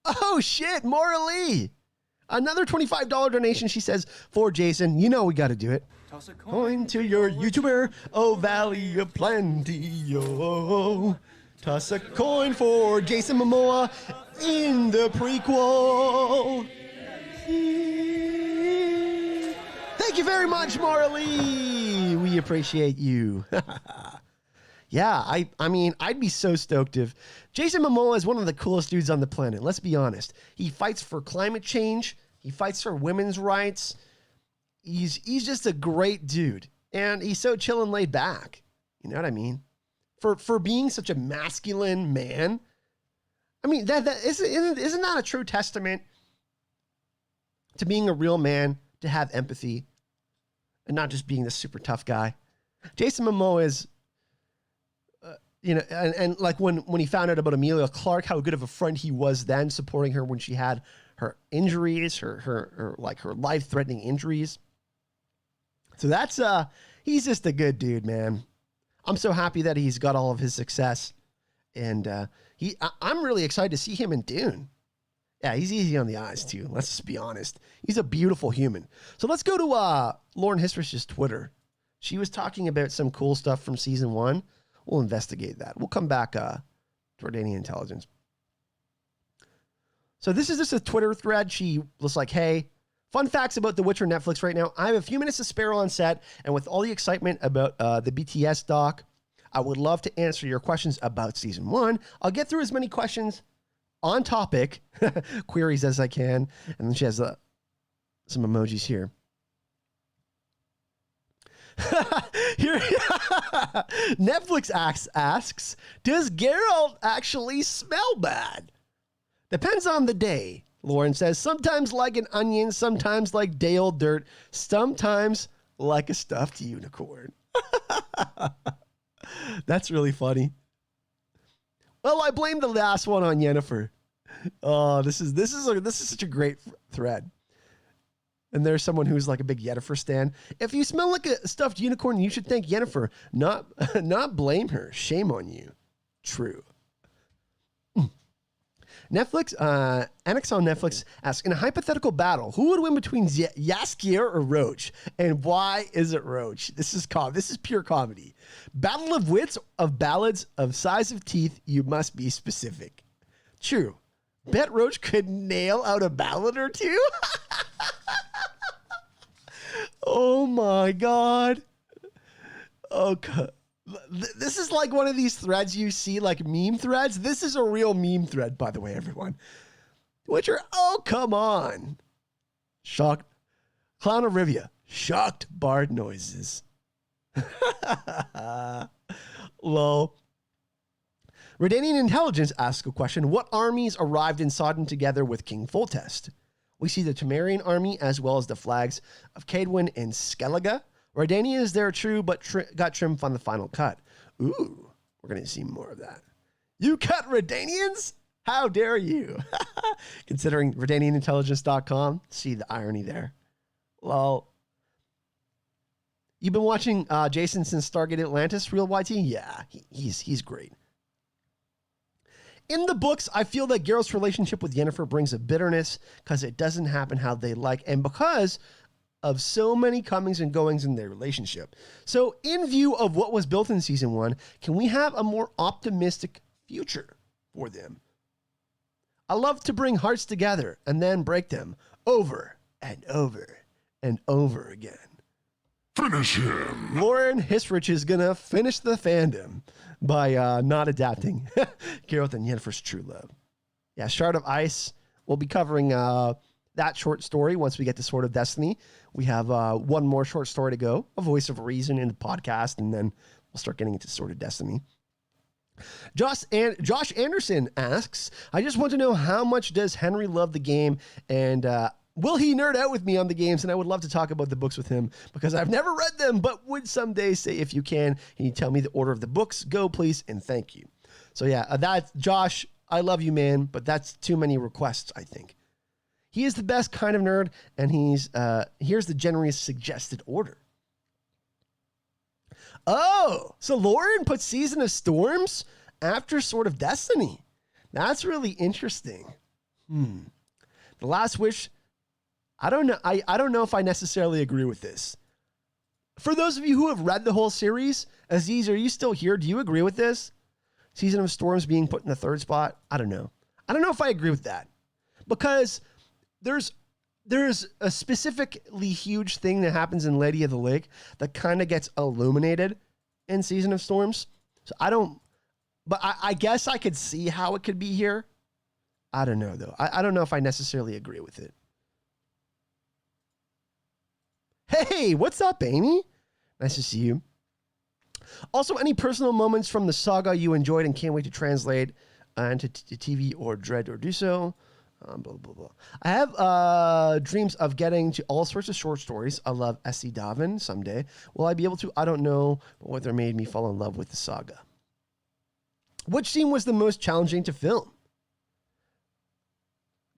Oh, shit, Maura Lee. Another $25 donation, she says, for Jason. You know we got to do it. Toss a Coin to your YouTuber, oh, Valley of Plenty, oh. Toss a coin for Jason Momoa in the prequel. Thank you very much, Maura Lee. We appreciate you. Yeah, I mean, I'd be so stoked if Jason Momoa is one of the coolest dudes on the planet. Let's be honest. He fights for climate change. He fights for women's rights. He's just a great dude, and he's so chill and laid back. You know what I mean? For being such a masculine man. I mean, isn't that a true testament to being a real man, to have empathy, and not just being this super tough guy? Jason Momoa is, and like when he found out about Emilia Clarke, how good of a friend he was then, supporting her when she had her injuries, her life-threatening injuries. So that's he's just a good dude, man. I'm so happy that he's got all of his success, and I'm really excited to see him in Dune. Yeah, he's easy on the eyes too. Let's just be honest. He's a beautiful human. So let's go to Lauren Histrich's Twitter. She was talking about some cool stuff from season 1. We'll investigate that. We'll come back to Redanian Intelligence. So this is just a Twitter thread. She was like, hey, fun facts about The Witcher Netflix right now. I have a few minutes to spare on set, and with all the excitement about the BTS doc, I would love to answer your questions about season 1. I'll get through as many questions on topic, queries as I can. And then she has some emojis here. Here, Netflix asks, does Geralt actually smell bad? Depends on the day, Lauren says. Sometimes like an onion, sometimes like day-old dirt, sometimes like a stuffed unicorn. That's really funny. Well, I blame the last one on Yennefer. Oh, this is such a great thread. And there's someone who's like a big Yennefer stan. If you smell like a stuffed unicorn, you should thank Yennefer, not blame her. Shame on you. True. Netflix, Annex on Netflix asks, in a hypothetical battle, who would win between Jaskier or Roach? And why is it Roach? This is pure comedy. Battle of wits, of ballads, of size of teeth, you must be specific. True. Bet Roach could nail out a ballad or two? Oh my God. Okay. This is like one of these threads you see, like meme threads. This is a real meme thread, by the way, everyone. Witcher, oh, come on. Shocked. Clown of Rivia. Shocked bard noises. Lol. Redanian Intelligence asks a question. What armies arrived in Sodden together with King Foltest? We see the Temerian army as well as the flags of Cadwyn and Skellige. Redania is there true, but got trimmed on the final cut. Ooh, we're going to see more of that. You cut Redanians? How dare you? Considering RedanianIntelligence.com, see the irony there. Lol. You've been watching Jason since Stargate Atlantis, Real YT? Yeah, he's great. In the books, I feel that Geralt's relationship with Yennefer brings a bitterness because it doesn't happen how they like, and because of so many comings and goings in their relationship. So in view of what was built in season 1, can we have a more optimistic future for them? I love to bring hearts together and then break them over and over and over again. Finish him. Lauren Hisrich is going to finish the fandom by not adapting Geralt and Yennefer's true love. Yeah, Shard of Ice. We'll be covering that short story once we get to Sword of Destiny. We have one more short story to go, A Voice of Reason in the podcast, and then we'll start getting into Sword of Destiny. Josh Anderson asks, I just want to know how much does Henry love the game, and will he nerd out with me on the games? And I would love to talk about the books with him because I've never read them, but would someday say, if you can you tell me the order of the books? Go, please, and thank you. So yeah, that's Josh. I love you, man, but that's too many requests, I think. He is the best kind of nerd, and here's the generous suggested order. Oh, so Lauren put Season of Storms after Sword of Destiny. That's really interesting. The Last Wish. I don't know. I don't know if I necessarily agree with this. For those of you who have read the whole series, Aziz, are you still here? Do you agree with this? Season of Storms being put in the third spot? I don't know. I don't know if I agree with that. Because there's a specifically huge thing that happens in Lady of the Lake that kind of gets illuminated in Season of Storms. So I guess I could see how it could be here. I don't know, though. I don't know if I necessarily agree with it. Hey, what's up, Amy? Nice to see you. Also, any personal moments from the saga you enjoyed and can't wait to translate into TV or dread or do so? Blah, blah, blah. I have dreams of getting to all sorts of short stories. I love S.E. Davin someday. Will I be able to? I don't know, but whether made me fall in love with the saga. Which scene was the most challenging to film?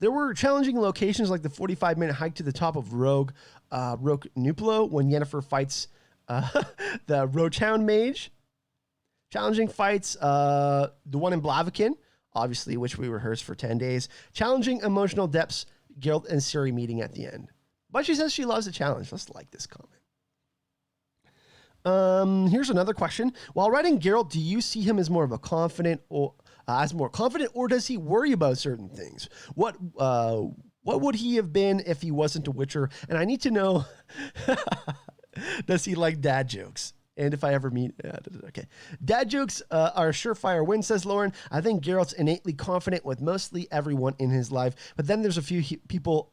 There were challenging locations like the 45-minute hike to the top of Rogue Nuplo when Yennefer fights the Roachhound Mage. Challenging fights, the one in Blaviken, obviously, which we rehearsed for 10 days. Challenging emotional depths, Geralt and Ciri meeting at the end. But she says she loves the challenge. Let's like this comment. Here's another question. While writing Geralt, do you see him as more of a confident or does he worry about certain things? What would he have been if he wasn't a Witcher? And I need to know, does he like dad jokes? And if I ever meet, okay. Dad jokes are a surefire win, says Lauren. I think Geralt's innately confident with mostly everyone in his life. But then there's a few people,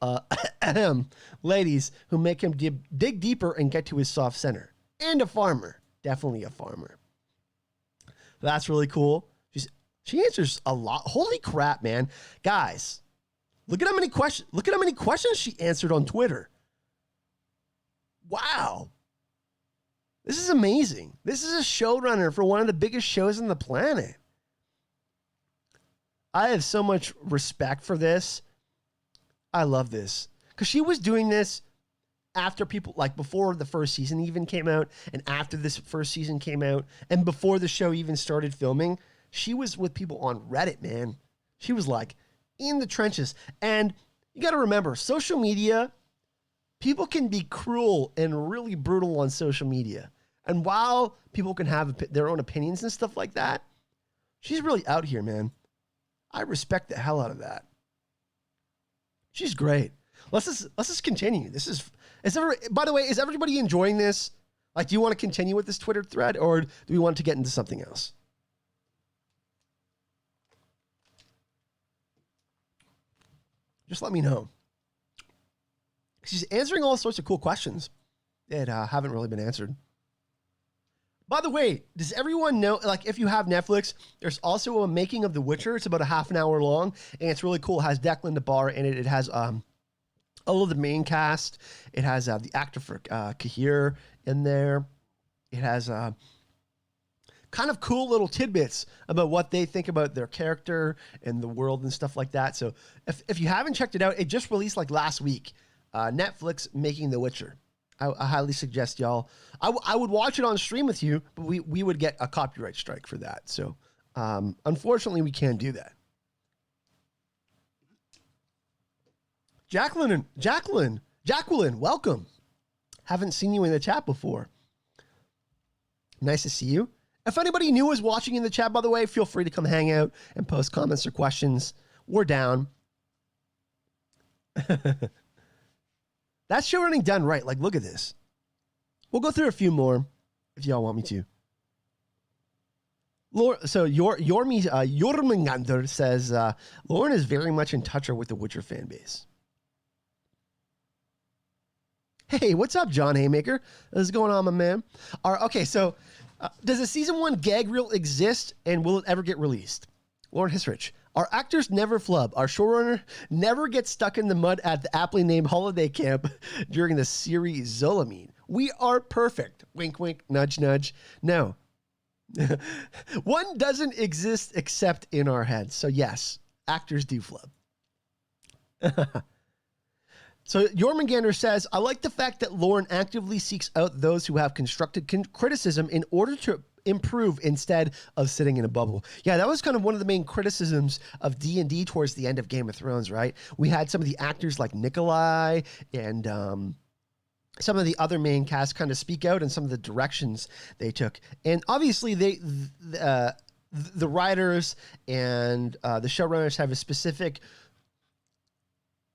ladies, who make him dig deeper and get to his soft center. And a farmer. Definitely a farmer. That's really cool. She answers a lot. Holy crap, man. Guys, look at how many questions she answered on Twitter. Wow. This is amazing. This is a showrunner for one of the biggest shows on the planet. I have so much respect for this. I love this. Because she was doing this after people, like before the first season even came out, and after this first season came out, and before the show even started filming, she was with people on Reddit, man. She was like in the trenches. And you got to remember, social media, people can be cruel and really brutal on social media. And while people can have their own opinions and stuff like that, she's really out here, man. I respect the hell out of that. She's great. Let's just continue. By the way, is everybody enjoying this? Like, do you want to continue with this Twitter thread, or do we want to get into something else? Just let me know. She's answering all sorts of cool questions that haven't really been answered. By the way, does everyone know, like, if you have Netflix, there's also a making of The Witcher. It's about a half an hour long, and it's really cool. It has Declan DeBar in it. It has all of the main cast. It has the actor for Cahir in there. It has kind of cool little tidbits about what they think about their character and the world and stuff like that. So if you haven't checked it out, it just released like last week. Netflix making The Witcher. I highly suggest y'all. I would watch it on stream with you, but we would get a copyright strike for that. So unfortunately, we can't do that. Jacqueline, welcome. Haven't seen you in the chat before. Nice to see you. If anybody new is watching in the chat, by the way, feel free to come hang out and post comments or questions. We're down. That's showrunning done right. Like, look at this. We'll go through a few more if y'all want me to. So Jormungandr says, Lauren is very much in touch with the Witcher fan base. Hey, what's up, John Haymaker? What's going on, my man? Okay, so does a season 1 gag reel exist, and will it ever get released? Lauren Hisrich. Our actors never flub. Our showrunner never gets stuck in the mud at the aptly named holiday camp during the series Zolamine. We are perfect. Wink, wink, nudge, nudge. No. One doesn't exist except in our heads. So yes, actors do flub. So Jormungandr says, I like the fact that Lauren actively seeks out those who have constructed criticism in order to improve instead of sitting in a bubble. Yeah, that was kind of one of the main criticisms of D&D towards the end of Game of Thrones, right? We had some of the actors like Nikolai and some of the other main cast kind of speak out and some of the directions they took. And obviously the writers and the showrunners have a specific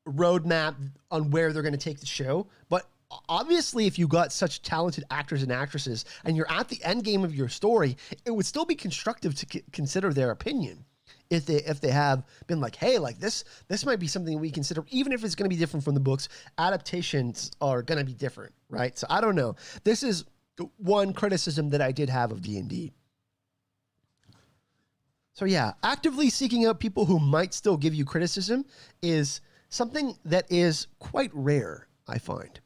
roadmap on where they're going to take the show. But obviously, if you got such talented actors and actresses and you're at the end game of your story, it would still be constructive to consider their opinion. If they have been like, hey, like this might be something we consider, even if it's going to be different from the books, adaptations are going to be different, right? So I don't know. This is one criticism that I did have of D&D. So yeah, actively seeking out people who might still give you criticism is something that is quite rare, I find.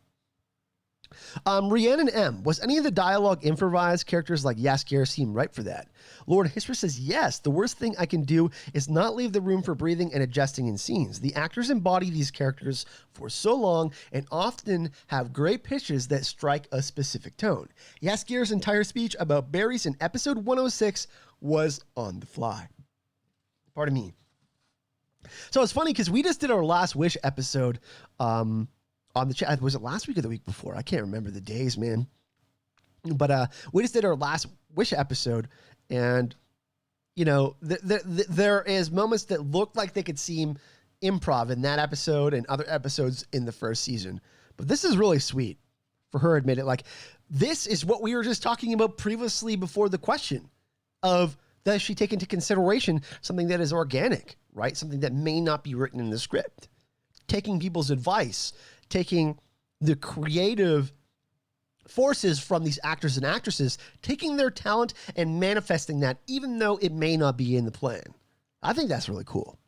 Rhiannon M. Was any of the dialogue improvised? Characters like Jaskier seem ripe for that. Lord Hisper says, yes, the worst thing I can do is not leave the room for breathing and adjusting in scenes. The actors embody these characters for so long and often have great pitches that strike a specific tone. Jaskier's entire speech about berries in episode 106 was on the fly. Pardon me. So it's funny because we just did our Last Wish episode on the chat. Was it last week or the week before? I can't remember the days, man. But we just did our last Wish episode, and you know, there is moments that look like they could seem improv in that episode and other episodes in the first season. But this is really sweet for her to admit it. Like, this is what we were just talking about previously before the question of, does she take into consideration something that is organic, right? Something that may not be written in the script. Taking people's advice, taking the creative forces from these actors and actresses, taking their talent and manifesting that, even though it may not be in the plan. I think that's really cool.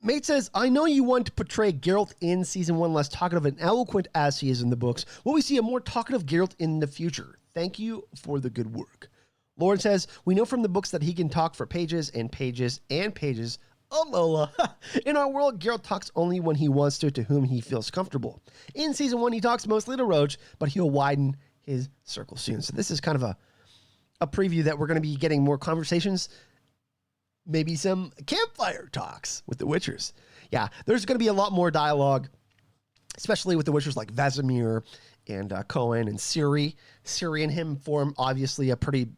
Mate says, I know you want to portray Geralt in season 1 less talkative and eloquent as he is in the books. Will we see a more talkative Geralt in the future? Thank you for the good work. Lauren says, we know from the books that he can talk for pages and pages and pages. Oh, Lola. In our world, Geralt talks only when he wants to whom he feels comfortable. In season 1, he talks mostly to Roach, but he'll widen his circle soon. So this is kind of a preview that we're going to be getting more conversations, maybe some campfire talks with the Witchers. Yeah, there's going to be a lot more dialogue, especially with the Witchers like Vesemir and Cohen and Ciri. Ciri and him form obviously a pretty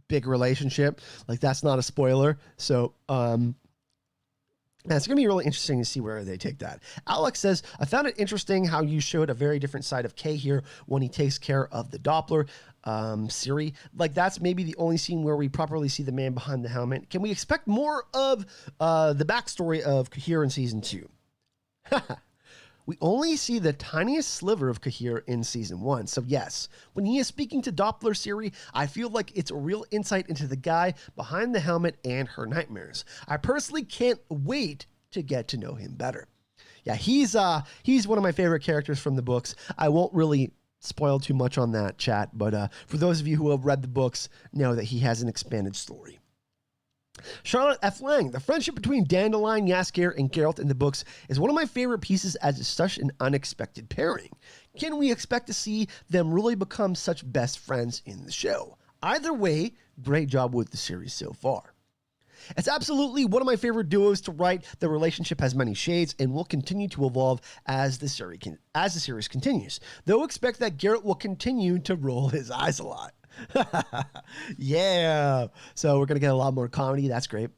big relationship. Like, that's not a spoiler. So, it's going to be really interesting to see where they take that. Alex says, I found it interesting how you showed a very different side of Kay here when he takes care of the Doppler. Ciri, like, that's maybe the only scene where we properly see the man behind the helmet. Can we expect more of the backstory of Cahir in season 2? We only see the tiniest sliver of Cahir in season 1. So yes, when he is speaking to Doppler Ciri, I feel like it's a real insight into the guy behind the helmet and her nightmares. I personally can't wait to get to know him better. Yeah, he's one of my favorite characters from the books. I won't really spoil too much on that, chat, but for those of you who have read the books, know that he has an expanded story. Charlotte F. Lang, the friendship between Dandelion, Jaskier, and Geralt in the books is one of my favorite pieces as it's such an unexpected pairing. Can we expect to see them really become such best friends in the show? Either way, great job with the series so far. It's absolutely one of my favorite duos to write. The relationship has many shades and will continue to evolve as the series continues. Though expect that Geralt will continue to roll his eyes a lot. Yeah. So we're going to get a lot more comedy. That's great.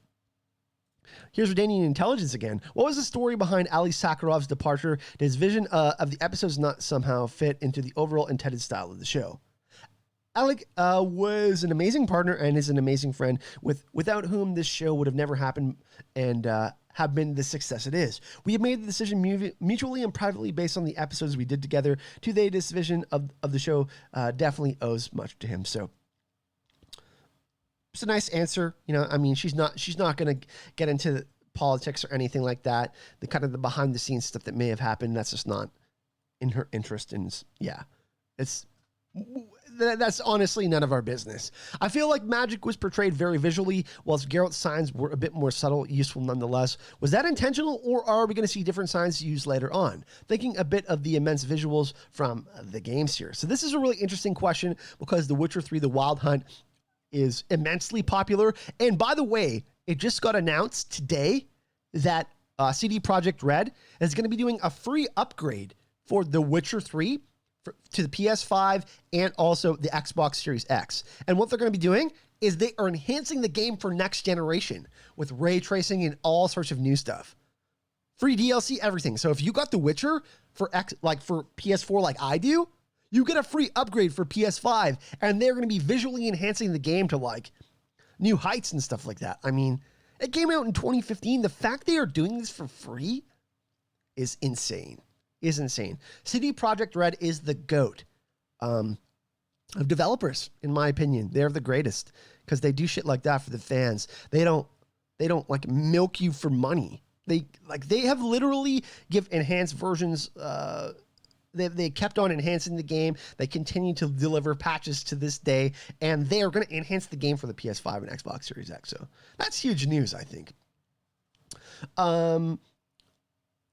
Here's Redanian Intelligence again. What was the story behind Ali Sakharov's departure? Did his vision of the episodes not somehow fit into the overall intended style of the show? Alec was an amazing partner and is an amazing friend without whom this show would have never happened and have been the success it is. We have made the decision mutually and privately based on the episodes we did together. Today's vision of the show definitely owes much to him. So it's a nice answer. You know, I mean, she's not going to get into politics or anything like that. The kind of the behind the scenes stuff that may have happened, that's just not in her interest. And yeah, that's honestly none of our business. I feel like magic was portrayed very visually, whilst Geralt's signs were a bit more subtle, useful nonetheless. Was that intentional, or are we going to see different signs used later on? Thinking a bit of the immense visuals from the games here. So this is a really interesting question because The Witcher 3: The Wild Hunt is immensely popular. And by the way, it just got announced today that CD Projekt Red is going to be doing a free upgrade for The Witcher 3 to the PS5 and also the Xbox Series X. And what they're going to be doing is they are enhancing the game for next generation with ray tracing and all sorts of new stuff. Free DLC, everything. So if you got The Witcher for for PS4 like I do, you get a free upgrade for PS5, and they're going to be visually enhancing the game to like new heights and stuff like that. I mean, it came out in 2015. The fact they are doing this for free is insane. CD Projekt Red is the GOAT of developers, in my opinion. They're the greatest because they do shit like that for the fans. They don't like milk you for money. They have literally give enhanced versions. They kept on enhancing the game. They continue to deliver patches to this day, and they are going to enhance the game for the PS5 and Xbox Series X. So that's huge news, I think.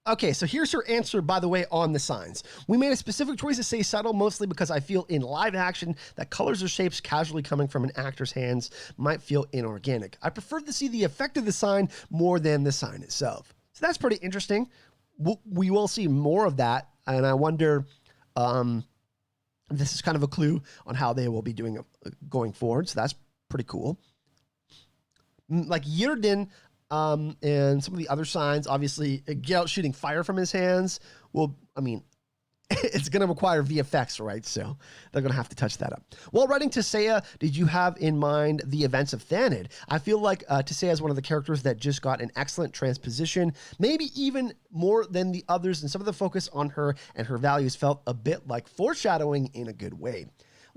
Okay, so here's her answer, by the way, on the signs. We made a specific choice to say subtle, mostly because I feel in live action that colors or shapes casually coming from an actor's hands might feel inorganic. I prefer to see the effect of the sign more than the sign itself. So that's pretty interesting. We will see more of that, and I wonder This is kind of a clue on how they will be doing going forward. So that's pretty cool. Like Yirden and some of the other signs, obviously, Geralt shooting fire from his hands will, I mean, it's going to require VFX, right? So they're going to have to touch that up. While writing Tissaia, did you have in mind the events of Thanid? I feel like Tissaia is one of the characters that just got an excellent transposition, maybe even more than the others, and some of the focus on her and her values felt a bit like foreshadowing in a good way.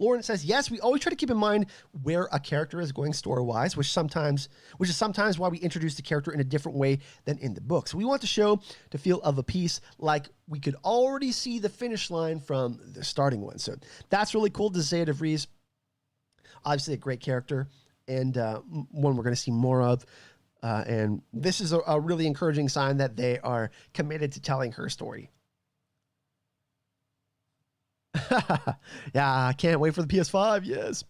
Lauren says, yes, we always try to keep in mind where a character is going story-wise, which is sometimes why we introduce the character in a different way than in the books. We want the show to feel of a piece like we could already see the finish line from the starting one. So that's really cool to say. DeVries, obviously a great character and one we're going to see more of. And this is a really encouraging sign that they are committed to telling her story. Yeah, I can't wait for the PS5. Yes.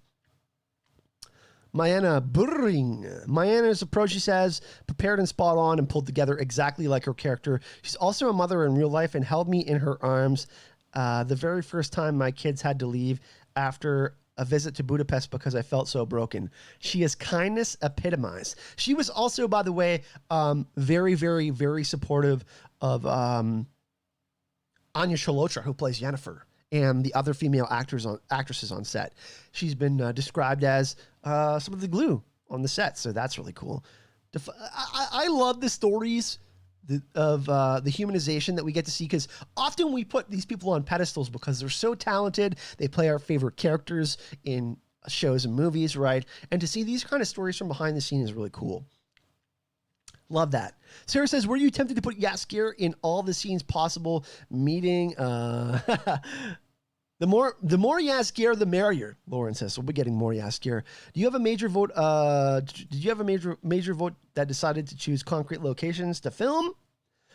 Mayanna Burring. Mayanna's approach, she says, prepared and spot on and pulled together exactly like her character. She's also a mother in real life and held me in her arms the very first time my kids had to leave after a visit to Budapest because I felt so broken. She is kindness epitomized. She was also, by the way, very, very, very supportive of Anya Chalotra, who plays Yennefer, and the other female actresses on set. She's been described as some of the glue on the set, so that's really cool. I love the stories of the humanization that we get to see, because often we put these people on pedestals because they're so talented. They play our favorite characters in shows and movies, right? And to see these kind of stories from behind the scenes is really cool. Love that. Sarah says, were you tempted to put Jaskier in all the scenes possible? Meeting, the more Jaskier, the merrier, Lauren says. So we'll be getting more Jaskier. Do you have a major vote? Did you have a major vote that decided to choose concrete locations to film?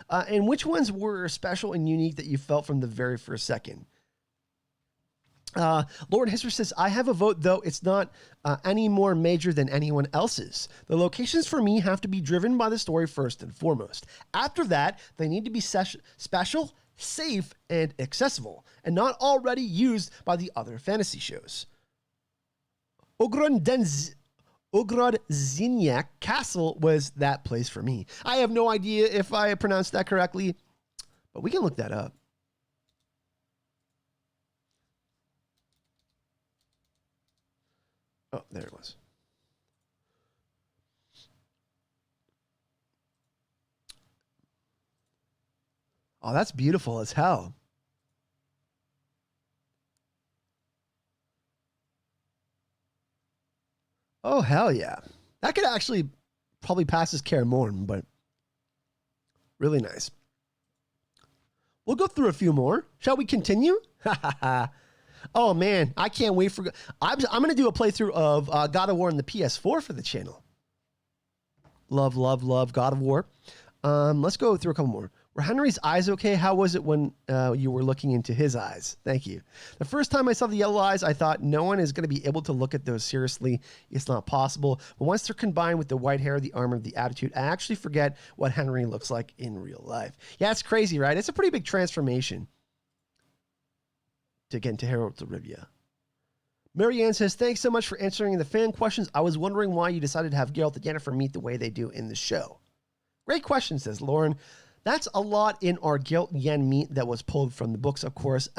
And which ones were special and unique that you felt from the very first second? Lauren Hisser says, I have a vote, though it's not any more major than anyone else's. The locations for me have to be driven by the story first and foremost. After that, they need to be special, safe, and accessible, and not already used by the other fantasy shows. Ogrod Zinyak Castle was that place for me. I have no idea if I pronounced that correctly, but we can look that up. Oh, there it was. Oh, that's beautiful as hell. Oh, hell yeah. That could actually probably pass as Kaer Morhen, but really nice. We'll go through a few more. Shall we continue? Oh, man, I can't wait for... I'm going to do a playthrough of God of War on the PS4 for the channel. Love, love, love God of War. Let's go through a couple more. Were Henry's eyes okay? How was it when you were looking into his eyes? Thank you. The first time I saw the yellow eyes, I thought no one is going to be able to look at those seriously. It's not possible. But once they're combined with the white hair, the armor, the attitude, I actually forget what Henry looks like in real life. Yeah, it's crazy, right? It's a pretty big transformation to get into Herald of Rivia. Marianne says, thanks so much for answering the fan questions. I was wondering why you decided to have Geralt and Yennefer meet the way they do in the show. Great question, says Lauren. That's a lot in our Geralt and Yen meet that was pulled from the books, of course.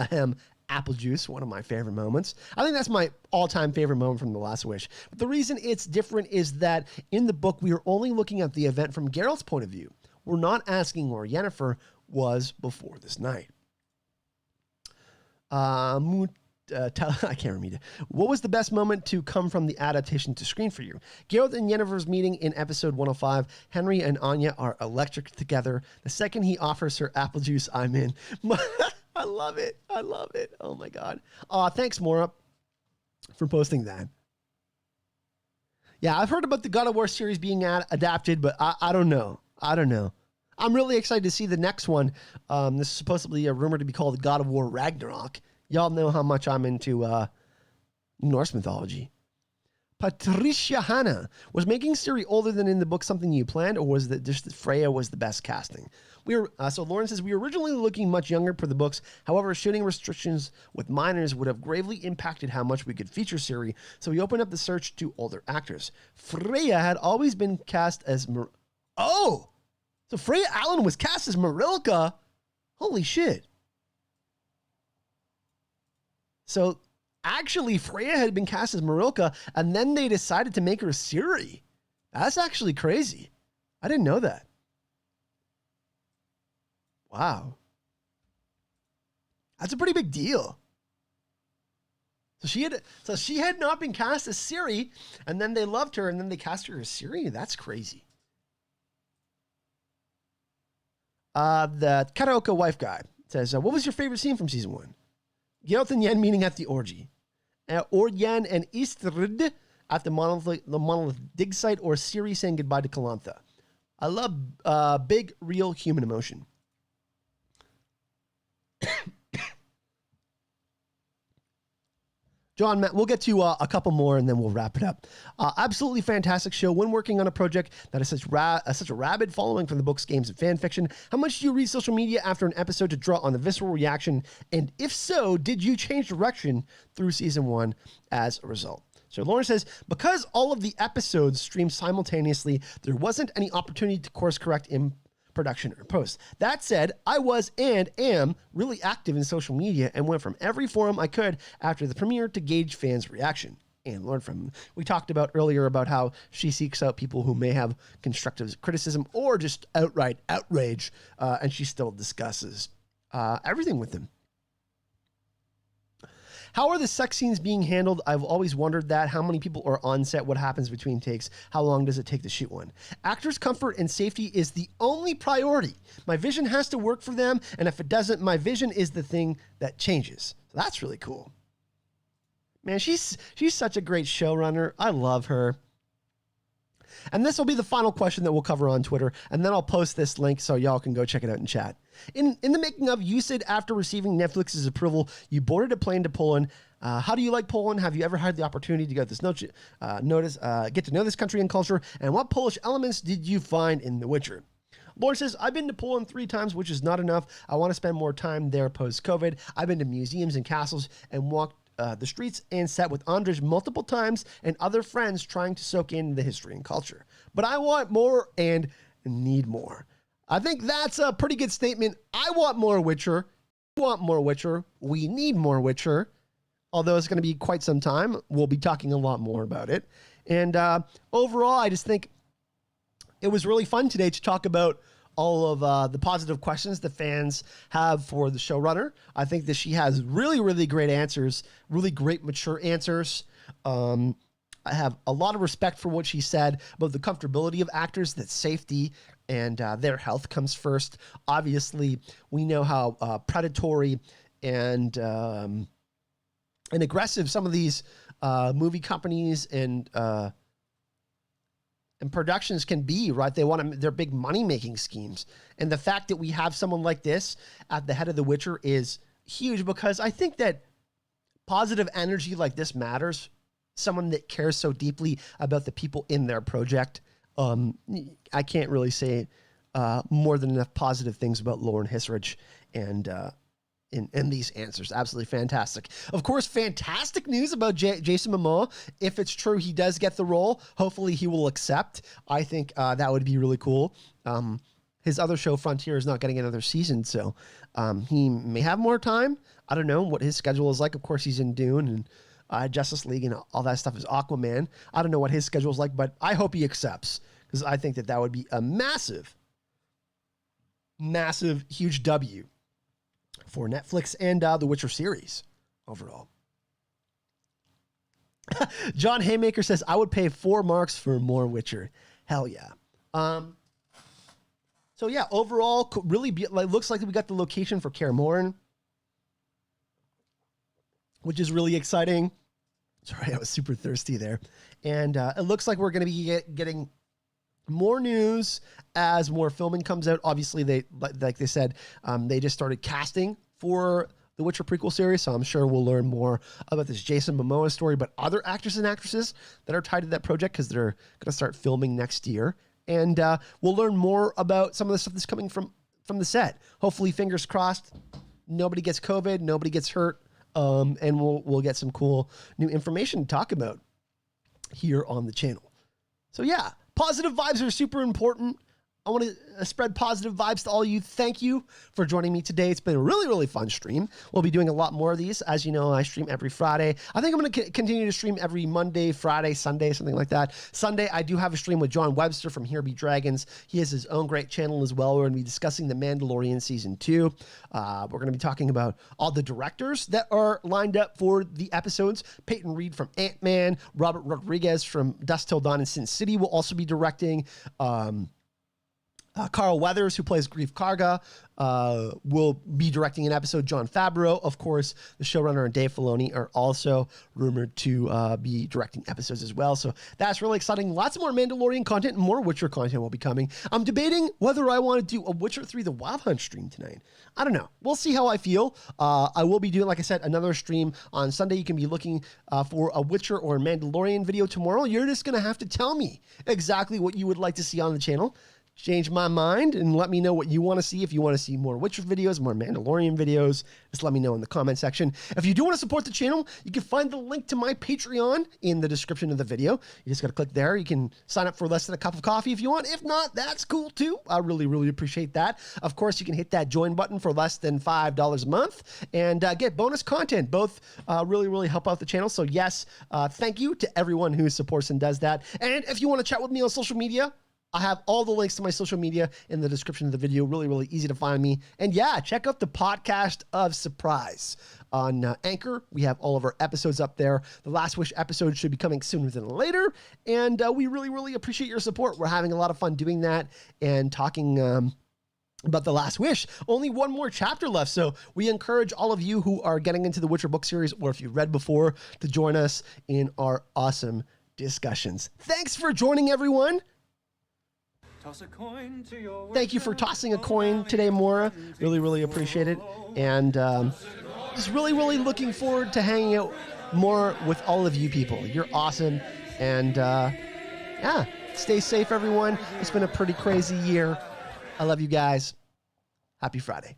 Apple juice, one of my favorite moments. I think that's my all-time favorite moment from The Last Wish. But the reason it's different is that in the book, we are only looking at the event from Geralt's point of view. We're not asking where Yennefer was before this night. I can't read it. What was the best moment to come from the adaptation to screen for you? Geralt and Yennefer's meeting in episode 105. Henry and Anya are electric together. The second he offers her apple juice, I'm in. I love it. I love it. Oh my God. Thanks, Maura, for posting that. Yeah, I've heard about the God of War series being adapted, but I don't know. I don't know. I'm really excited to see the next one. This is supposedly a rumor to be called God of War Ragnarok. Y'all know how much I'm into Norse mythology. Patricia Hanna, was making Ciri older than in the book something you planned, or was that just that Freya was the best casting? So Lauren says, we were originally looking much younger per the books. However, shooting restrictions with minors would have gravely impacted how much we could feature Ciri, so we opened up the search to older actors. Freya had always been cast as... So Freya Allen was cast as Marilka? Holy shit. So actually, Freya had been cast as Marilka, and then they decided to make her Ciri. That's actually crazy. I didn't know that. Wow. That's a pretty big deal. So she had not been cast as Ciri, and then they loved her, and then they cast her as Ciri. That's crazy. The karaoke wife guy says, what was your favorite scene from season 1? Geralt and Yen meeting at the orgy. Or Yen and Istrid at the monolith dig site, or Ciri saying goodbye to Calantha. I love big, real human emotion. John, Matt, we'll get to a couple more and then we'll wrap it up. Absolutely fantastic show. When working on a project that has such a rabid following from the books, games, and fan fiction, how much do you read social media after an episode to draw on the visceral reaction? And if so, did you change direction through season 1 as a result? So Lauren says, because all of the episodes streamed simultaneously, there wasn't any opportunity to course correct in production or post. That said, I was and am really active in social media and went from every forum I could after the premiere to gauge fans' reaction and learn from them. We talked about earlier about how she seeks out people who may have constructive criticism or just outright outrage, and she still discusses everything with them. How are the sex scenes being handled? I've always wondered that. How many people are on set? What happens between takes? How long does it take to shoot one? Actors' comfort and safety is the only priority. My vision has to work for them, and if it doesn't, my vision is the thing that changes. So that's really cool. Man, she's such a great showrunner. I love her. And this will be the final question that we'll cover on Twitter, and then I'll post this link so y'all can go check it out in chat. In the making of, you said after receiving Netflix's approval, you boarded a plane to Poland. How do you like Poland? Have you ever had the opportunity to get to know this country and culture? And what Polish elements did you find in The Witcher? Lauren says, I've been to Poland 3 times, which is not enough. I want to spend more time there post-COVID. I've been to museums and castles and walked the streets and sat with Andrzej multiple times and other friends trying to soak in the history and culture. But I want more and need more. I think that's a pretty good statement. I want more Witcher. You want more Witcher. We need more Witcher. Although it's going to be quite some time, we'll be talking a lot more about it. And overall, I just think it was really fun today to talk about all of the positive questions the fans have for the showrunner. I think that she has really, really great answers, really great, mature answers. I have a lot of respect for what she said about the comfortability of actors, that safety and their health comes first. Obviously, we know how predatory and aggressive some of these movie companies and productions can be, right? They want their big money-making schemes. And the fact that we have someone like this at the head of The Witcher is huge, because I think that positive energy like this matters. Someone that cares so deeply about the people in their project. I can't really say more than enough positive things about Lauren Hissrich and these answers. Absolutely fantastic. Of course, fantastic news about Jason Momoa. If it's true he does get the role, hopefully he will accept. I think that would be really cool. His other show, Frontier, is not getting another season, so he may have more time. I don't know what his schedule is like. Of course, he's in Dune and Justice League and all that stuff is Aquaman. I don't know what his schedule is like, but I hope he accepts, because I think that would be a massive, massive, huge W for Netflix and the Witcher series overall. John Haymaker says, I would pay 4 marks for more Witcher. Hell yeah. So yeah, overall, really looks like we got the location for Kaer Morhen, which is really exciting. Sorry, I was super thirsty there. And it looks like we're going to be getting more news as more filming comes out. Obviously, like they said, they just started casting for the Witcher prequel series, so I'm sure we'll learn more about this Jason Momoa story, but other actors and actresses that are tied to that project because they're going to start filming next year. And we'll learn more about some of the stuff that's coming from the set. Hopefully, fingers crossed, nobody gets COVID, nobody gets hurt, and we'll get some cool new information to talk about here on the channel. So yeah, positive vibes are super important. I want to spread positive vibes to all you. Thank you for joining me today. It's been a really, really fun stream. We'll be doing a lot more of these. As you know, I stream every Friday. I think I'm going to continue to stream every Monday, Friday, Sunday, something like that. Sunday, I do have a stream with John Webster from Here Be Dragons. He has his own great channel as well. We're going to be discussing The Mandalorian Season 2. We're going to be talking about all the directors that are lined up for the episodes. Peyton Reed from Ant-Man, Robert Rodriguez from Dusk Till Dawn and Sin City will also be directing. Carl Weathers, who plays Grief Karga, will be directing an episode. John Favreau, of course, the showrunner, and Dave Filoni are also rumored to be directing episodes as well. So that's really exciting. Lots of more Mandalorian content and more Witcher content will be coming. I'm debating whether I want to do a Witcher 3 The Wild Hunt stream tonight. I don't know. We'll see how I feel. I will be doing, like I said, another stream on Sunday. You can be looking for a Witcher or Mandalorian video tomorrow. You're just going to have to tell me exactly what you would like to see on the channel. Change my mind and let me know what you want to see. If you want to see more Witcher videos, more Mandalorian videos, just let me know in the comment section. If you do want to support the channel, you can find the link to my Patreon in the description of the video. You just got to click there. You can sign up for less than a cup of coffee if you want. If not, that's cool too. I really, really appreciate that. Of course, you can hit that join button for less than $5 a month and get bonus content. Both really, really help out the channel. So yes, thank you to everyone who supports and does that. And if you want to chat with me on social media, I have all the links to my social media in the description of the video. Really, really easy to find me. And yeah, check out the Podcast of Surprise on Anchor. We have all of our episodes up there. The Last Wish episode should be coming sooner than later. And we really, really appreciate your support. We're having a lot of fun doing that and talking about The Last Wish. Only one more chapter left. So we encourage all of you who are getting into the Witcher book series, or if you've read before, to join us in our awesome discussions. Thanks for joining, everyone. Toss a coin to your Thank you for tossing a coin today, Maura. Really, really appreciate it. And just really, really looking forward to hanging out more with all of you people. You're awesome. And yeah, stay safe, everyone. It's been a pretty crazy year. I love you guys. Happy Friday.